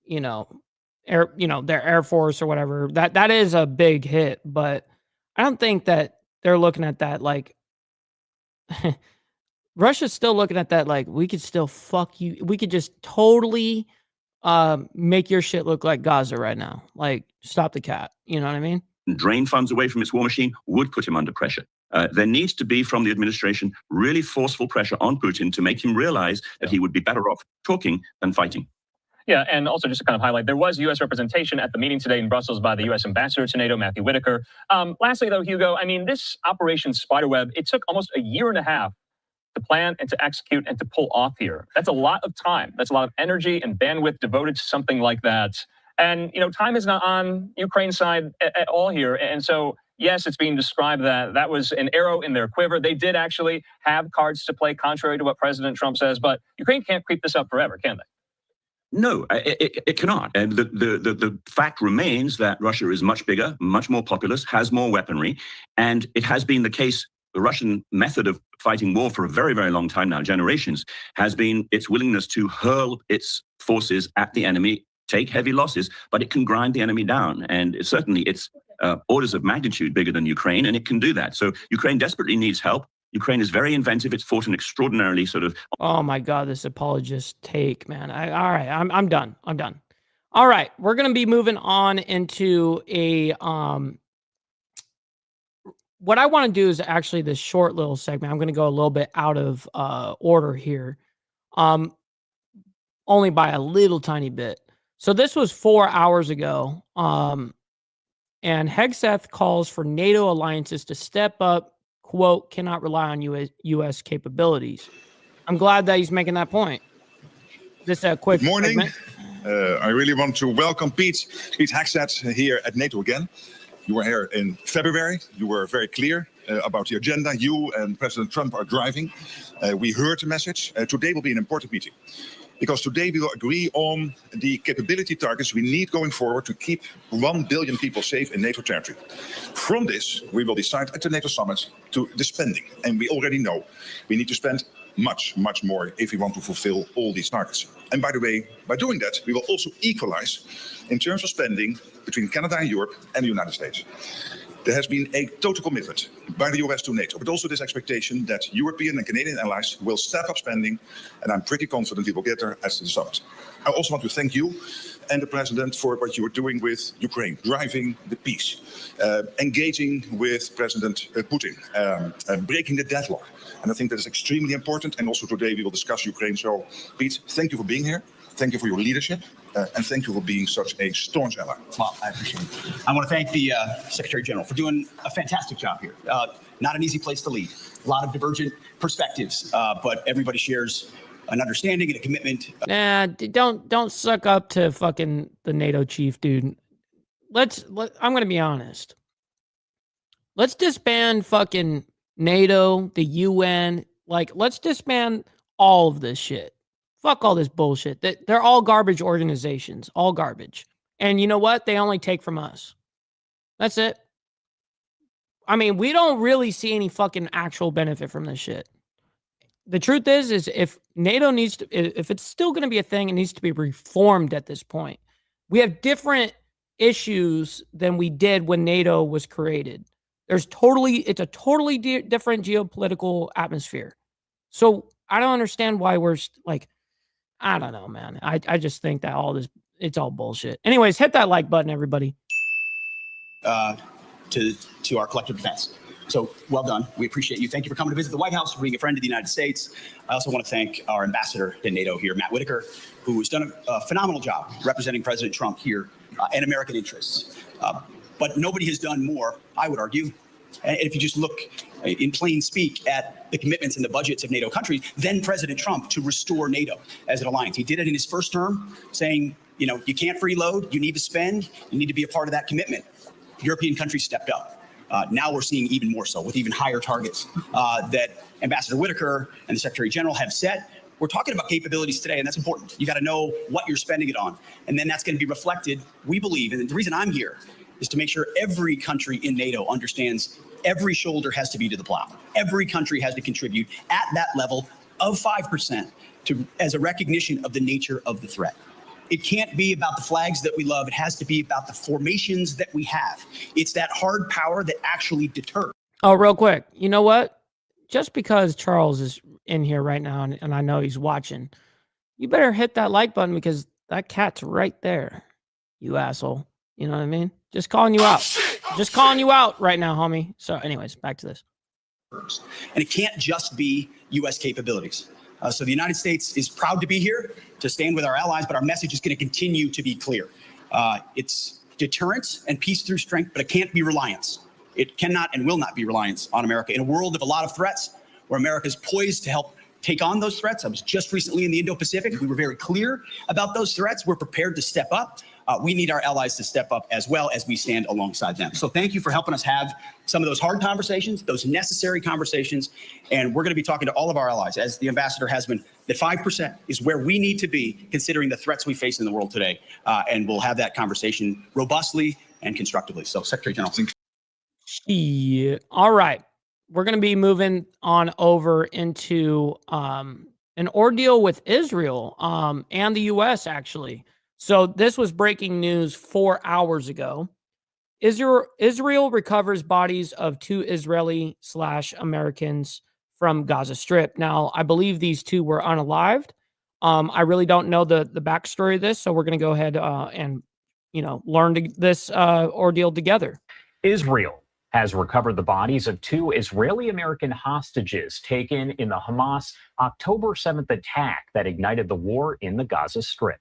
their Air Force or whatever. That is a big hit, but I don't think that they're looking at that like Russia's still looking at that like we could still fuck you. We could just totally make your shit look like Gaza right now. Like stop the cat. You know what I mean? drain funds away from its war machine would put him under pressure. There needs to be, from the administration, really forceful pressure on Putin to make him realize that he would be better off talking than fighting. Yeah, and also just to kind of highlight, there was U.S. representation at the meeting today in Brussels by the U.S. ambassador to NATO, Matthew Whitaker. Lastly, though, Hugo, I mean, this Operation Spiderweb, it took almost a year and a half to plan and to execute and to pull off here. That's a lot of time. That's a lot of energy and bandwidth devoted to something like that. And, you know, time is not on Ukraine's side at all here. And so, yes, it's being described that that was an arrow in their quiver. They did actually have cards to play, contrary to what President Trump says. But Ukraine can't creep this up forever, can they? No, it cannot. And the fact remains that Russia is much bigger, much more populous, has more weaponry. And it has been the case, the Russian method of fighting war for a very, very long time now, generations, has been its willingness to hurl its forces at the enemy, take heavy losses, but it can grind the enemy down. And certainly it's orders of magnitude bigger than Ukraine, and it can do that. So Ukraine desperately needs help. Ukraine is very inventive. It's fought an extraordinarily sort of... Oh my God, this apologist take, man. All right, I'm done. I'm done. All right, we're going to be moving on into a... What I want to do is actually this short little segment. I'm going to go a little bit out of order here. Only by a little tiny bit. So this was 4 hours ago. And Hegseth calls for NATO alliances to step up, quote, cannot rely on U.S. capabilities. I'm glad that he's making that point. This a quick Good morning. segment. I really want to welcome Pete Hegseth here at NATO again. You were here in February. You were very clear about the agenda you and President Trump are driving. We heard the message. Today will be an important meeting, because today we will agree on the capability targets we need going forward to keep 1 billion people safe in NATO territory. From this, we will decide at the NATO summit to the spending. And we already know we need to spend much, much more if we want to fulfill all these targets. And by the way, by doing that, we will also equalize in terms of spending between Canada and Europe and the United States. There has been a total commitment by the US to NATO, but also this expectation that European and Canadian allies will step up spending, and I'm pretty confident we will get there at the summit. I also want to thank you and the President for what you are doing with Ukraine, driving the peace, engaging with President Putin, breaking the deadlock. And I think that is extremely important, and also today we will discuss Ukraine. So, Pete, thank you for being here. Thank you for your leadership, and thank you for being such a staunch ally. Well, I appreciate it. I want to thank the Secretary General for doing a fantastic job here. Not an easy place to lead. A lot of divergent perspectives, but everybody shares an understanding and a commitment. Nah, don't suck up to fucking the NATO chief, dude. I'm going to be honest. Let's disband fucking NATO, the UN. Like, let's disband all of this shit. Fuck all this bullshit. They're all garbage organizations, all garbage. And you know what? They only take from us. That's it. I mean, we don't really see any fucking actual benefit from this shit. The truth is if NATO needs to, if it's still going to be a thing, it needs to be reformed at this point. We have different issues than we did when NATO was created. It's a totally different geopolitical atmosphere. So I don't understand why we're like, I don't know, man. I just think that it's all bullshit. Anyways, hit that like button, everybody. To our collective defense. So well done. We appreciate you. Thank you for coming to visit the White House, for being a friend of the United States. I also want to thank our ambassador to NATO here, Matt Whitaker, who has done a phenomenal job representing President Trump here and American interests. But nobody has done more, I would argue. And if you just look in plain speak at the commitments and the budgets of NATO countries, then President Trump to restore NATO as an alliance. He did it in his first term, saying, you know, you can't freeload, you need to spend, you need to be a part of that commitment. European countries stepped up. Now we're seeing even more so with even higher targets that Ambassador Whitaker and the Secretary General have set. We're talking about capabilities today, and that's important. You got to know what you're spending it on. And then that's going to be reflected, we believe, and the reason I'm here is to make sure every country in NATO understands every shoulder has to be to the plow. Every country has to contribute at that level of 5% as a recognition of the nature of the threat. It can't be about the flags that we love. It has to be about the formations that we have. It's that hard power that actually deters. Oh, real quick. You know what? Just because Charles is in here right now and I know he's watching, you better hit that like button because that cat's right there, you asshole. You know what I mean? Just calling you out. Just calling you out right now, homie. So anyways, back to this. And it can't just be U.S. capabilities. So the United States is proud to be here to stand with our allies, but our message is going to continue to be clear. It's deterrence and peace through strength, but it can't be reliance. It cannot and will not be reliance on America. In a world of a lot of threats, where America is poised to help take on those threats. I was just recently in the Indo-Pacific. We were very clear about those threats. We're prepared to step up. We need our allies to step up as well as we stand alongside them. So thank you for helping us have some of those hard conversations, those necessary conversations. And we're going to be talking to all of our allies, as the ambassador has been, that 5% is where we need to be considering the threats we face in the world today. And we'll have that conversation robustly and constructively. So Secretary General. Yeah. All right. We're going to be moving on over into an ordeal with Israel and the U.S., actually. So this was breaking news 4 hours ago. Israel recovers bodies of 2 Israeli/Americans from Gaza Strip. Now, I believe these 2 were unalived. I really don't know the backstory of this, so we're going to go ahead and learn this ordeal together. Israel has recovered the bodies of 2 Israeli-American hostages taken in the Hamas October 7th attack that ignited the war in the Gaza Strip.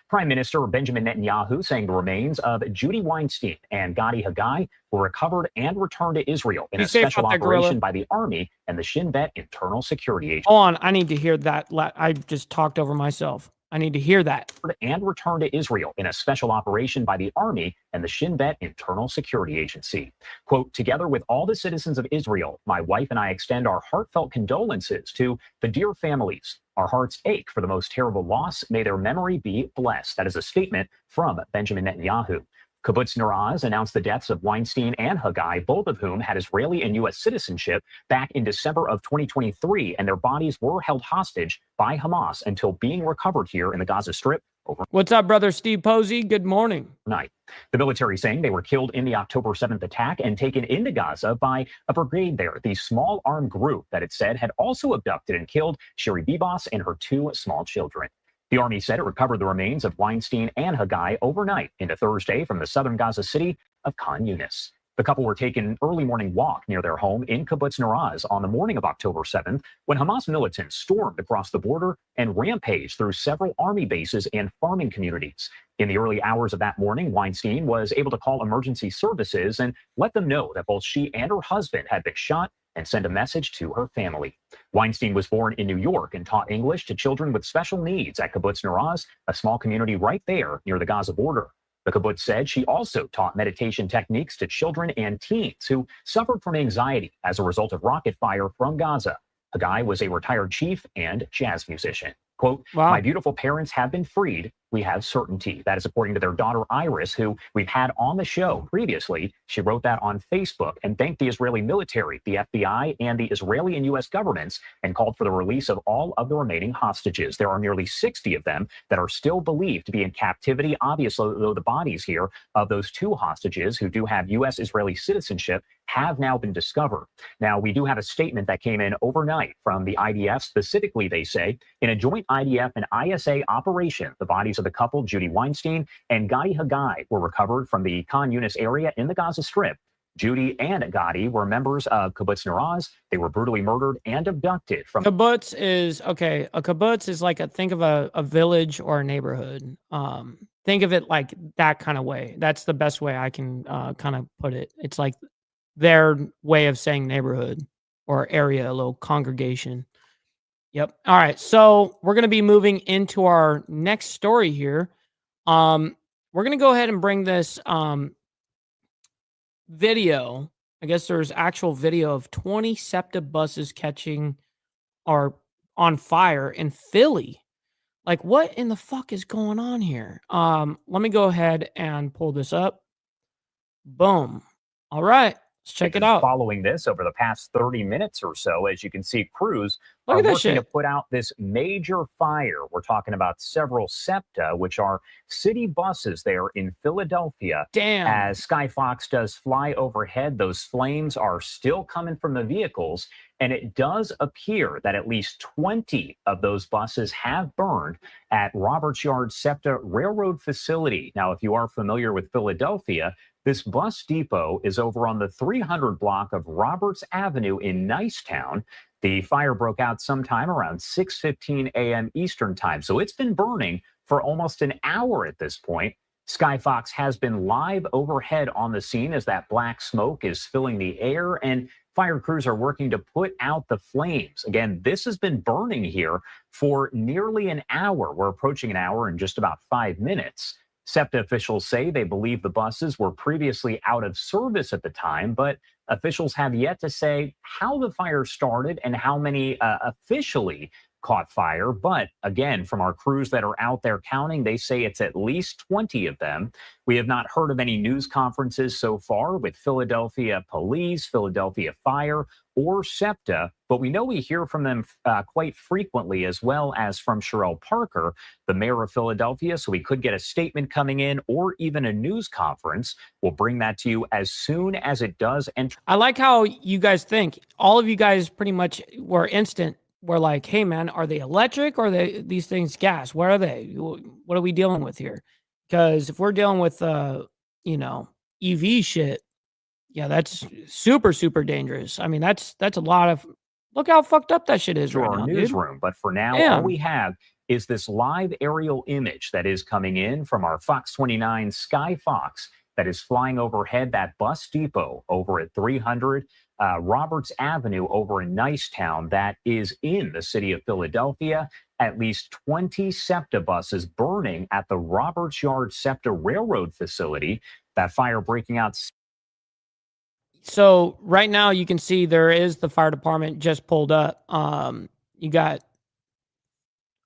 Prime Minister Benjamin Netanyahu saying the remains of Judy Weinstein and Gadi Haggai were recovered and returned to Israel in a special operation by the Army and the Shin Bet Internal Security Agency. Hold on, I need to hear that. I just talked over myself. I need to hear that. And returned to Israel in a special operation by the Army and the Shin Bet Internal Security Agency. Quote, together with all the citizens of Israel, my wife and I extend our heartfelt condolences to the dear families. Our hearts ache for the most terrible loss. May their memory be blessed. That is a statement from Benjamin Netanyahu. Kibbutz Nir Oz announced the deaths of Weinstein and Haggai, both of whom had Israeli and U.S. citizenship back in December of 2023, and their bodies were held hostage by Hamas until being recovered here in the Gaza Strip. What's up, brother Steve Posey? Good morning. Night. The military saying they were killed in the October 7th attack and taken into Gaza by a brigade there, the small armed group that it said had also abducted and killed Shiri Bibas and her 2 small children. The Army said it recovered the remains of Weinstein and Haggai overnight into Thursday from the southern Gaza city of Khan Yunis. The couple were taking an early morning walk near their home in Kibbutz Nir Oz on the morning of October 7th when Hamas militants stormed across the border and rampaged through several army bases and farming communities. In the early hours of that morning, Weinstein was able to call emergency services and let them know that both she and her husband had been shot and send a message to her family. Weinstein was born in New York and taught English to children with special needs at Kibbutz Nir Oz, a small community right there near the Gaza border. The kibbutz said she also taught meditation techniques to children and teens who suffered from anxiety as a result of rocket fire from Gaza. Haggai was a retired chief and jazz musician. Quote, Wow. my beautiful parents have been freed. We have certainty. That is according to their daughter, Iris, who we've had on the show previously. She wrote that on Facebook and thanked the Israeli military, the FBI, and the Israeli and U.S. governments, and called for the release of all of the remaining hostages. There are nearly 60 of them that are still believed to be in captivity. Obviously, though, the bodies here of those 2 hostages who do have U.S.-Israeli citizenship have now been discovered. Now, we do have a statement that came in overnight from the IDF. Specifically, they say, in a joint IDF and ISA operation, the bodies of the couple, Judy Weinstein and Gadi Hagai, were recovered from the Khan Yunis area in the Gaza Strip. Judy and Gadi were members of Kibbutz Nir. They were brutally murdered and abducted from... Kibbutz is, okay, a kibbutz is like think of a village or a neighborhood. Think of it like that kind of way. That's the best way I can kind of put it. It's like their way of saying neighborhood or area, a little congregation. Yep. All right. So we're going to be moving into our next story here. We're going to go ahead and bring this video. I guess there's actual video of 20 SEPTA buses catching or on fire in Philly. Like, what in the fuck is going on here? Let me go ahead and pull this up. Boom. All right. Let's check it out. Following this over the past 30 minutes or so, as you can see, crews Look are at this working to shit. put out this major fire. We're talking about several SEPTA, which are city buses there in Philadelphia. Damn. As Skyfox does fly overhead, those flames are still coming from the vehicles, and it does appear that at least 20 of those buses have burned at Roberts Yard SEPTA Railroad facility. Now, if you are familiar with Philadelphia, this bus depot is over on the 300 block of Roberts Avenue in Nicetown. The fire broke out sometime around 6:15 a.m. Eastern time. So it's been burning for almost an hour at this point. Skyfox has been live overhead on the scene as that black smoke is filling the air, and fire crews are working to put out the flames. Again, this has been burning here for nearly an hour. We're approaching an hour in just about 5 minutes. SEPTA officials say they believe the buses were previously out of service at the time, but officials have yet to say how the fire started and how many officially caught fire. But again, from our crews that are out there counting, they say it's at least 20 of them. We have not heard of any news conferences so far with Philadelphia Police, Philadelphia Fire, or SEPTA, but we know we hear from them quite frequently, as well as from Sherelle Parker, the mayor of Philadelphia, so we could get a statement coming in or even a news conference. We'll bring that to you as soon as it does enter. I like how you guys think. All of you guys pretty much were instant. We're like, hey, man, are they electric or are these things gas? What are they? What are we dealing with here? Because if we're dealing with, EV shit, yeah, that's super, super dangerous. I mean, that's a lot of, look how fucked up that shit is to right our now, newsroom. dude. But for now, Damn. all we have is this live aerial image that is coming in from our Fox 29 Skyfox that is flying overhead that bus depot over at 300 Roberts Avenue over in Nicetown that is in the city of Philadelphia. At least 20 SEPTA buses burning at the Roberts Yard SEPTA Railroad facility. That fire breaking out. So right now you can see there is the fire department just pulled up. You got,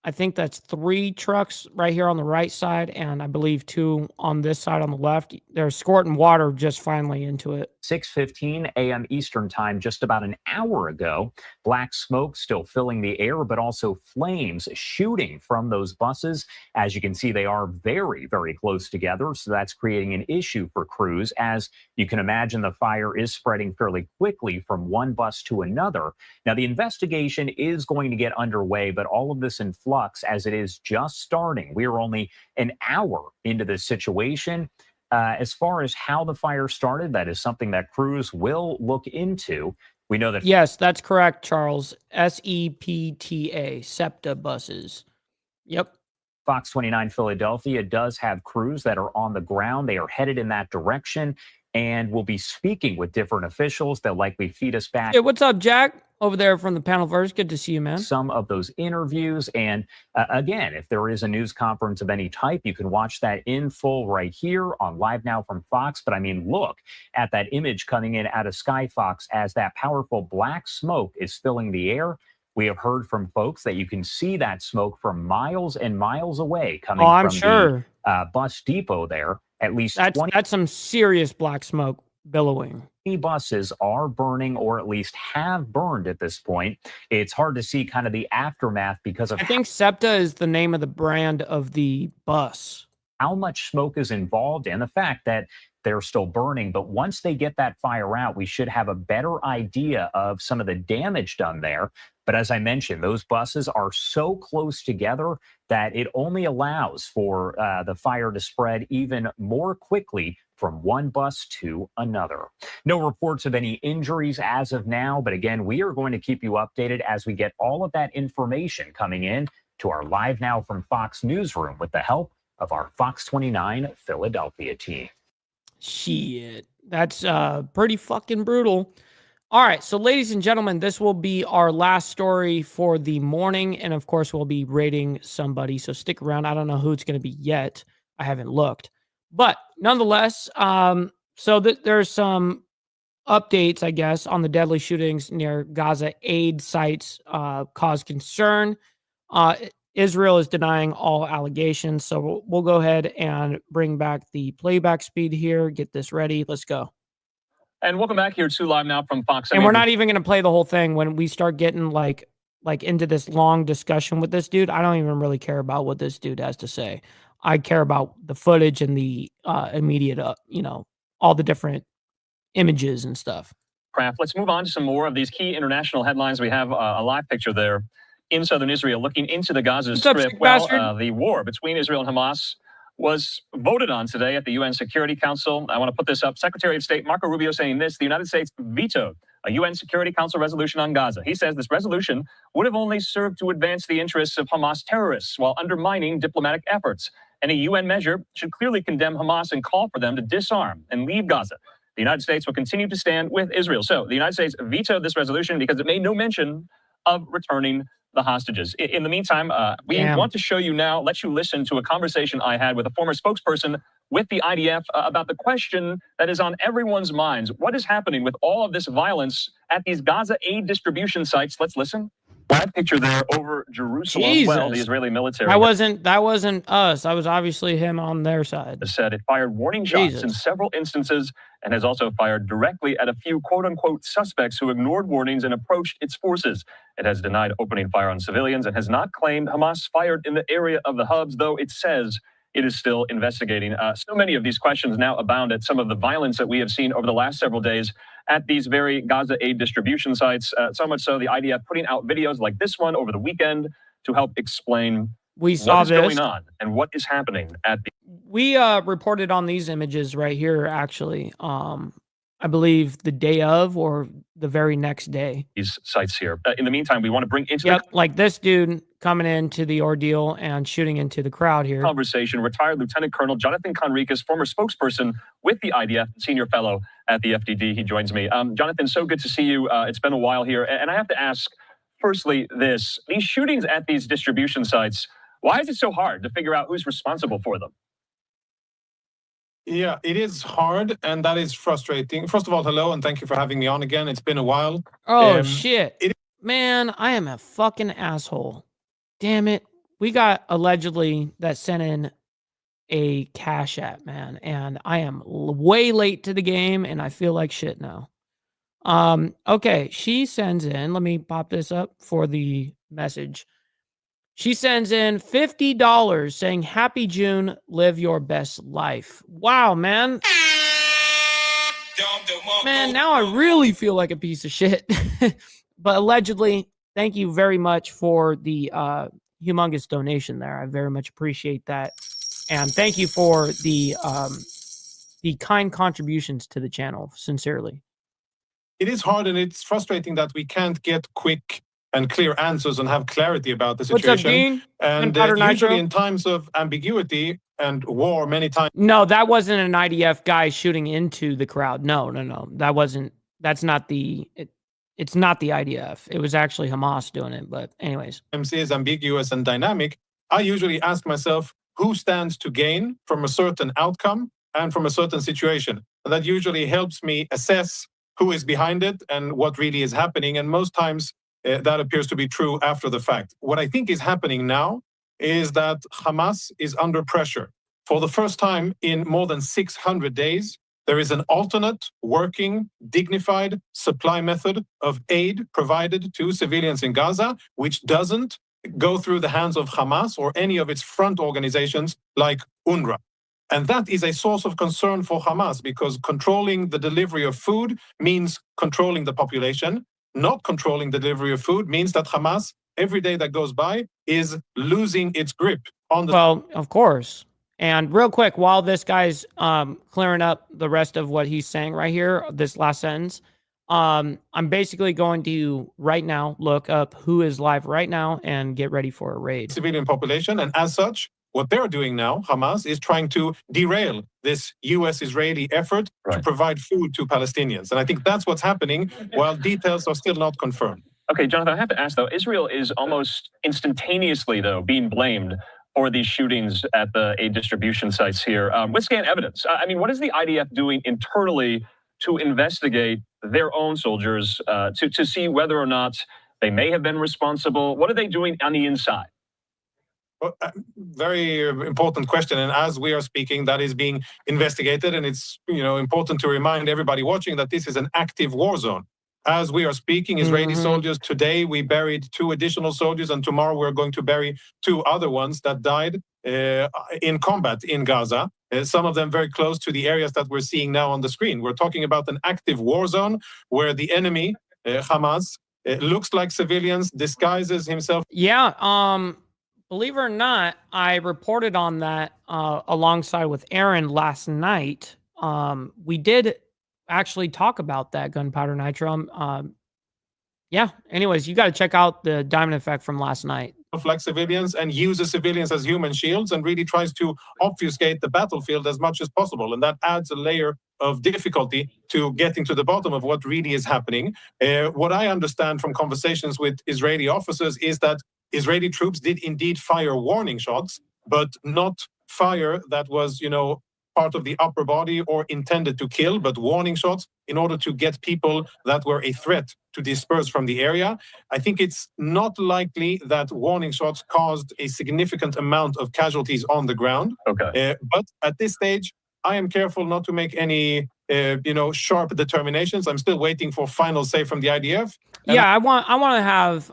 I think that's 3 trucks right here on the right side, and I believe 2 on this side on the left. They're squirting water just finally into it. 6:15 a.m. Eastern time, just about an hour ago. Black smoke still filling the air, but also flames shooting from those buses. As you can see, they are very, very close together, so that's creating an issue for crews. As you can imagine, the fire is spreading fairly quickly from one bus to another. Now, the investigation is going to get underway, but all of this in flux as it is just starting. We are only an hour into this situation. As far as how the fire started, that is something that crews will look into. We know that. Yes, that's correct, Charles. SEPTA, SEPTA buses. Yep. Fox 29 Philadelphia does have crews that are on the ground. They are headed in that direction and we'll be speaking with different officials. They'll likely feed us back. Hey, what's up, Jack? Over there from the panel first. Good to see you, man. Some of those interviews. And again, if there is a news conference of any type, you can watch that in full right here on Live Now from Fox. But I mean, look at that image coming in out of Skyfox as that powerful black smoke is filling the air. We have heard from folks that you can see that smoke from miles and miles away coming I'm from sure. the bus depot there. At least That's 20 that's some serious black smoke billowing. buses are burning, or at least have burned at this point. It's hard to see kind of the aftermath because of I think SEPTA is the name of the brand of the bus. how much smoke is involved and the fact that they're still burning. But once they get that fire out, we should have a better idea of some of the damage done there. But as I mentioned, those buses are so close together that it only allows for the fire to spread even more quickly from one bus to another. No reports of any injuries as of now, but again, we are going to keep you updated as we get all of that information coming in to our Live Now from Fox newsroom with the help of our Fox 29 Philadelphia team. Shit. That's pretty fucking brutal. All right, so ladies and gentlemen, this will be our last story for the morning, and of course, we'll be rating somebody, so stick around. I don't know who it's going to be yet. I haven't looked. But nonetheless, there's some updates, I guess, on the deadly shootings near Gaza aid sites cause concern. Israel is denying all allegations, so we'll go ahead and bring back the playback speed here. Get this ready. Let's go. And welcome back here to Live Now from Fox. And we're not even going to play the whole thing when we start getting like into this long discussion with this dude. I don't even really care about what this dude has to say. I care about the footage and the immediate, all the different images and stuff. Let's move on to some more of these key international headlines. We have a live picture there in southern Israel looking into the Gaza Strip. The war between Israel and Hamas was voted on today at the UN Security Council. I want to put this up. Secretary of State Marco Rubio saying this: the United States vetoed a UN Security Council resolution on Gaza. He says this resolution would have only served to advance the interests of Hamas terrorists while undermining diplomatic efforts. Any UN measure should clearly condemn Hamas and call for them to disarm and leave Gaza. The United States will continue to stand with Israel. So the United States vetoed this resolution because it made no mention of returning the hostages. In the meantime, we want to show you now, let you listen to a conversation I had with a former spokesperson with the IDF about the question that is on everyone's minds. What is happening with all of this violence at these Gaza aid distribution sites? Let's listen. Live picture there over Jerusalem. Well, the Israeli military. That wasn't us. That was obviously him on their side. Said it fired warning shots in several instances and has also fired directly at a few quote-unquote suspects who ignored warnings and approached its forces. It has denied opening fire on civilians and has not claimed Hamas fired in the area of the hubs, though it says it is still investigating. So many of these questions now abound at some of the violence that we have seen over the last several days at these very Gaza aid distribution sites. So much so the IDF putting out videos like this one over the weekend to help explain what is going on and what is happening at the... We reported on these images right here, actually. I believe the day of or the very next day. These sites here. In the meantime, we want to bring into the... like this dude coming into the ordeal and shooting into the crowd here. Conversation, retired Lieutenant Colonel Jonathan Conricus, former spokesperson with the IDF, senior fellow at the FDD. He joins me. Jonathan, so good to see you. It's been a while here. And I have to ask, firstly, these shootings at these distribution sites, why is it so hard to figure out who's responsible for them? Yeah, it is hard, and that is frustrating. First of all, hello, and thank you for having me on again. It's been a while. Oh, shit. Man, I am a fucking asshole. Damn it. We got allegedly that sent in a Cash App, man, and I am way late to the game, and I feel like shit now. Okay, she sends in, let me pop this up for the message. She sends in $50 saying, "Happy June, live your best life." Wow, man. Man, now I really feel like a piece of shit. But allegedly, thank you very much for the humongous donation there. I very much appreciate that. And thank you for the kind contributions to the channel, sincerely. It is hard, and it's frustrating that we can't get quick and clear answers and have clarity about the situation. What's up, Dean? And usually in times of ambiguity and war, many times... No, that wasn't an IDF guy shooting into the crowd. No. That wasn't... That's not the... It's not the IDF. It was actually Hamas doing it. But anyways. MC is ambiguous and dynamic. I usually ask myself, who stands to gain from a certain outcome and from a certain situation? And that usually helps me assess who is behind it and what really is happening. And most times, that appears to be true after the fact. What I think is happening now is that Hamas is under pressure. For the first time in more than 600 days, there is an alternate, working, dignified supply method of aid provided to civilians in Gaza, which doesn't go through the hands of Hamas or any of its front organizations like UNRWA. And that is a source of concern for Hamas, because controlling the delivery of food means controlling the population. Not controlling the delivery of food means that Hamas, every day that goes by, is losing its grip on the... Well, of course. And real quick, while this guy's clearing up the rest of what he's saying right here, this last sentence, I'm basically going to right now look up who is live right now and get ready for a raid. Civilian population, and as such, what they're doing now, Hamas, is trying to derail this U.S.-Israeli effort to provide food to Palestinians. And I think that's what's happening, while details are still not confirmed. Okay, Jonathan, I have to ask, though, Israel is almost instantaneously, though, being blamed for these shootings at the aid distribution sites here with scant evidence. I mean, what is the IDF doing internally to investigate their own soldiers to see whether or not they may have been responsible? What are they doing on the inside? Well, very important question, and as we are speaking, that is being investigated, and it's important to remind everybody watching that this is an active war zone. As we are speaking, Israeli soldiers, today we buried 2 additional soldiers, and tomorrow we're going to bury 2 other ones that died in combat in Gaza. Some of them very close to the areas that we're seeing now on the screen. We're talking about an active war zone where the enemy, Hamas, looks like civilians, disguises himself. Yeah, believe it or not, I reported on that alongside with Aaron last night. We did actually talk about that, Gunpowder Nitro. Yeah, anyways, you got to check out the Diamond Effect from last night. Like civilians, and uses civilians as human shields, and really tries to obfuscate the battlefield as much as possible. And that adds a layer of difficulty to getting to the bottom of what really is happening. What I understand from conversations with Israeli officers is that Israeli troops did indeed fire warning shots, but not fire that was, part of the upper body or intended to kill, but warning shots in order to get people that were a threat to disperse from the area. I think it's not likely that warning shots caused a significant amount of casualties on the ground. Okay. But at this stage, I am careful not to make any, sharp determinations. I'm still waiting for final say from the IDF. Yeah, I want to have,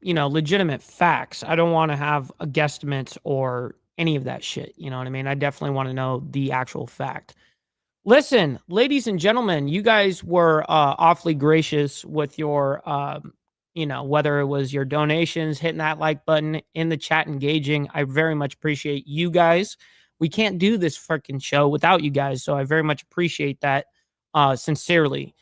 legitimate facts. I don't want to have a guesstimate or any of that shit. You know what I mean? I definitely want to know the actual fact. Listen, ladies and gentlemen, you guys were awfully gracious with your, whether it was your donations, hitting that like button, in the chat, engaging. I very much appreciate you guys. We can't do this freaking show without you guys, so I very much appreciate that sincerely.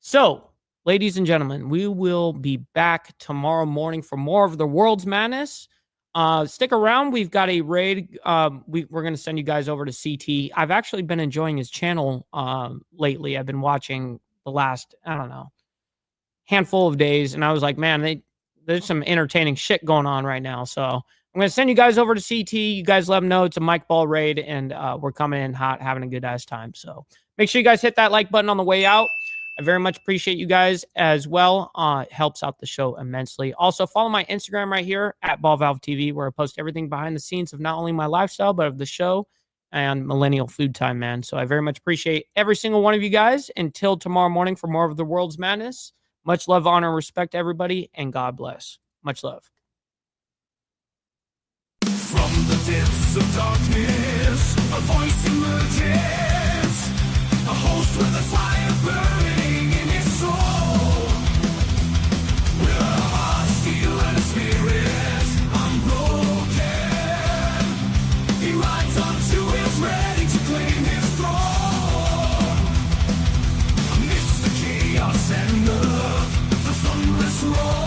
So, ladies and gentlemen, we will be back tomorrow morning for more of the World's Madness. Stick around. We've got a raid. We're going to send you guys over to CT. I've actually been enjoying his channel lately. I've been watching the last, handful of days, and I was like, man, there's some entertaining shit going on right now. So I'm going to send you guys over to CT. You guys let them know it's a Mike Ball raid, and we're coming in hot, having a good ass time. So make sure you guys hit that like button on the way out. I very much appreciate you guys as well. It helps out the show immensely. Also, follow my Instagram right here at BallValveTV, where I post everything behind the scenes of not only my lifestyle, but of the show and Millennial Food Time, man. So I very much appreciate every single one of you guys. Until tomorrow morning for more of the World's Madness, much love, honor, and respect to everybody, and God bless. Much love. From the depths of darkness, a voice emerges, a host with a fire burning in his soul. With a heart of steel and a spirit unbroken, he rides on to his ready to claim his throne. Amidst the chaos and love, the thunderous roar.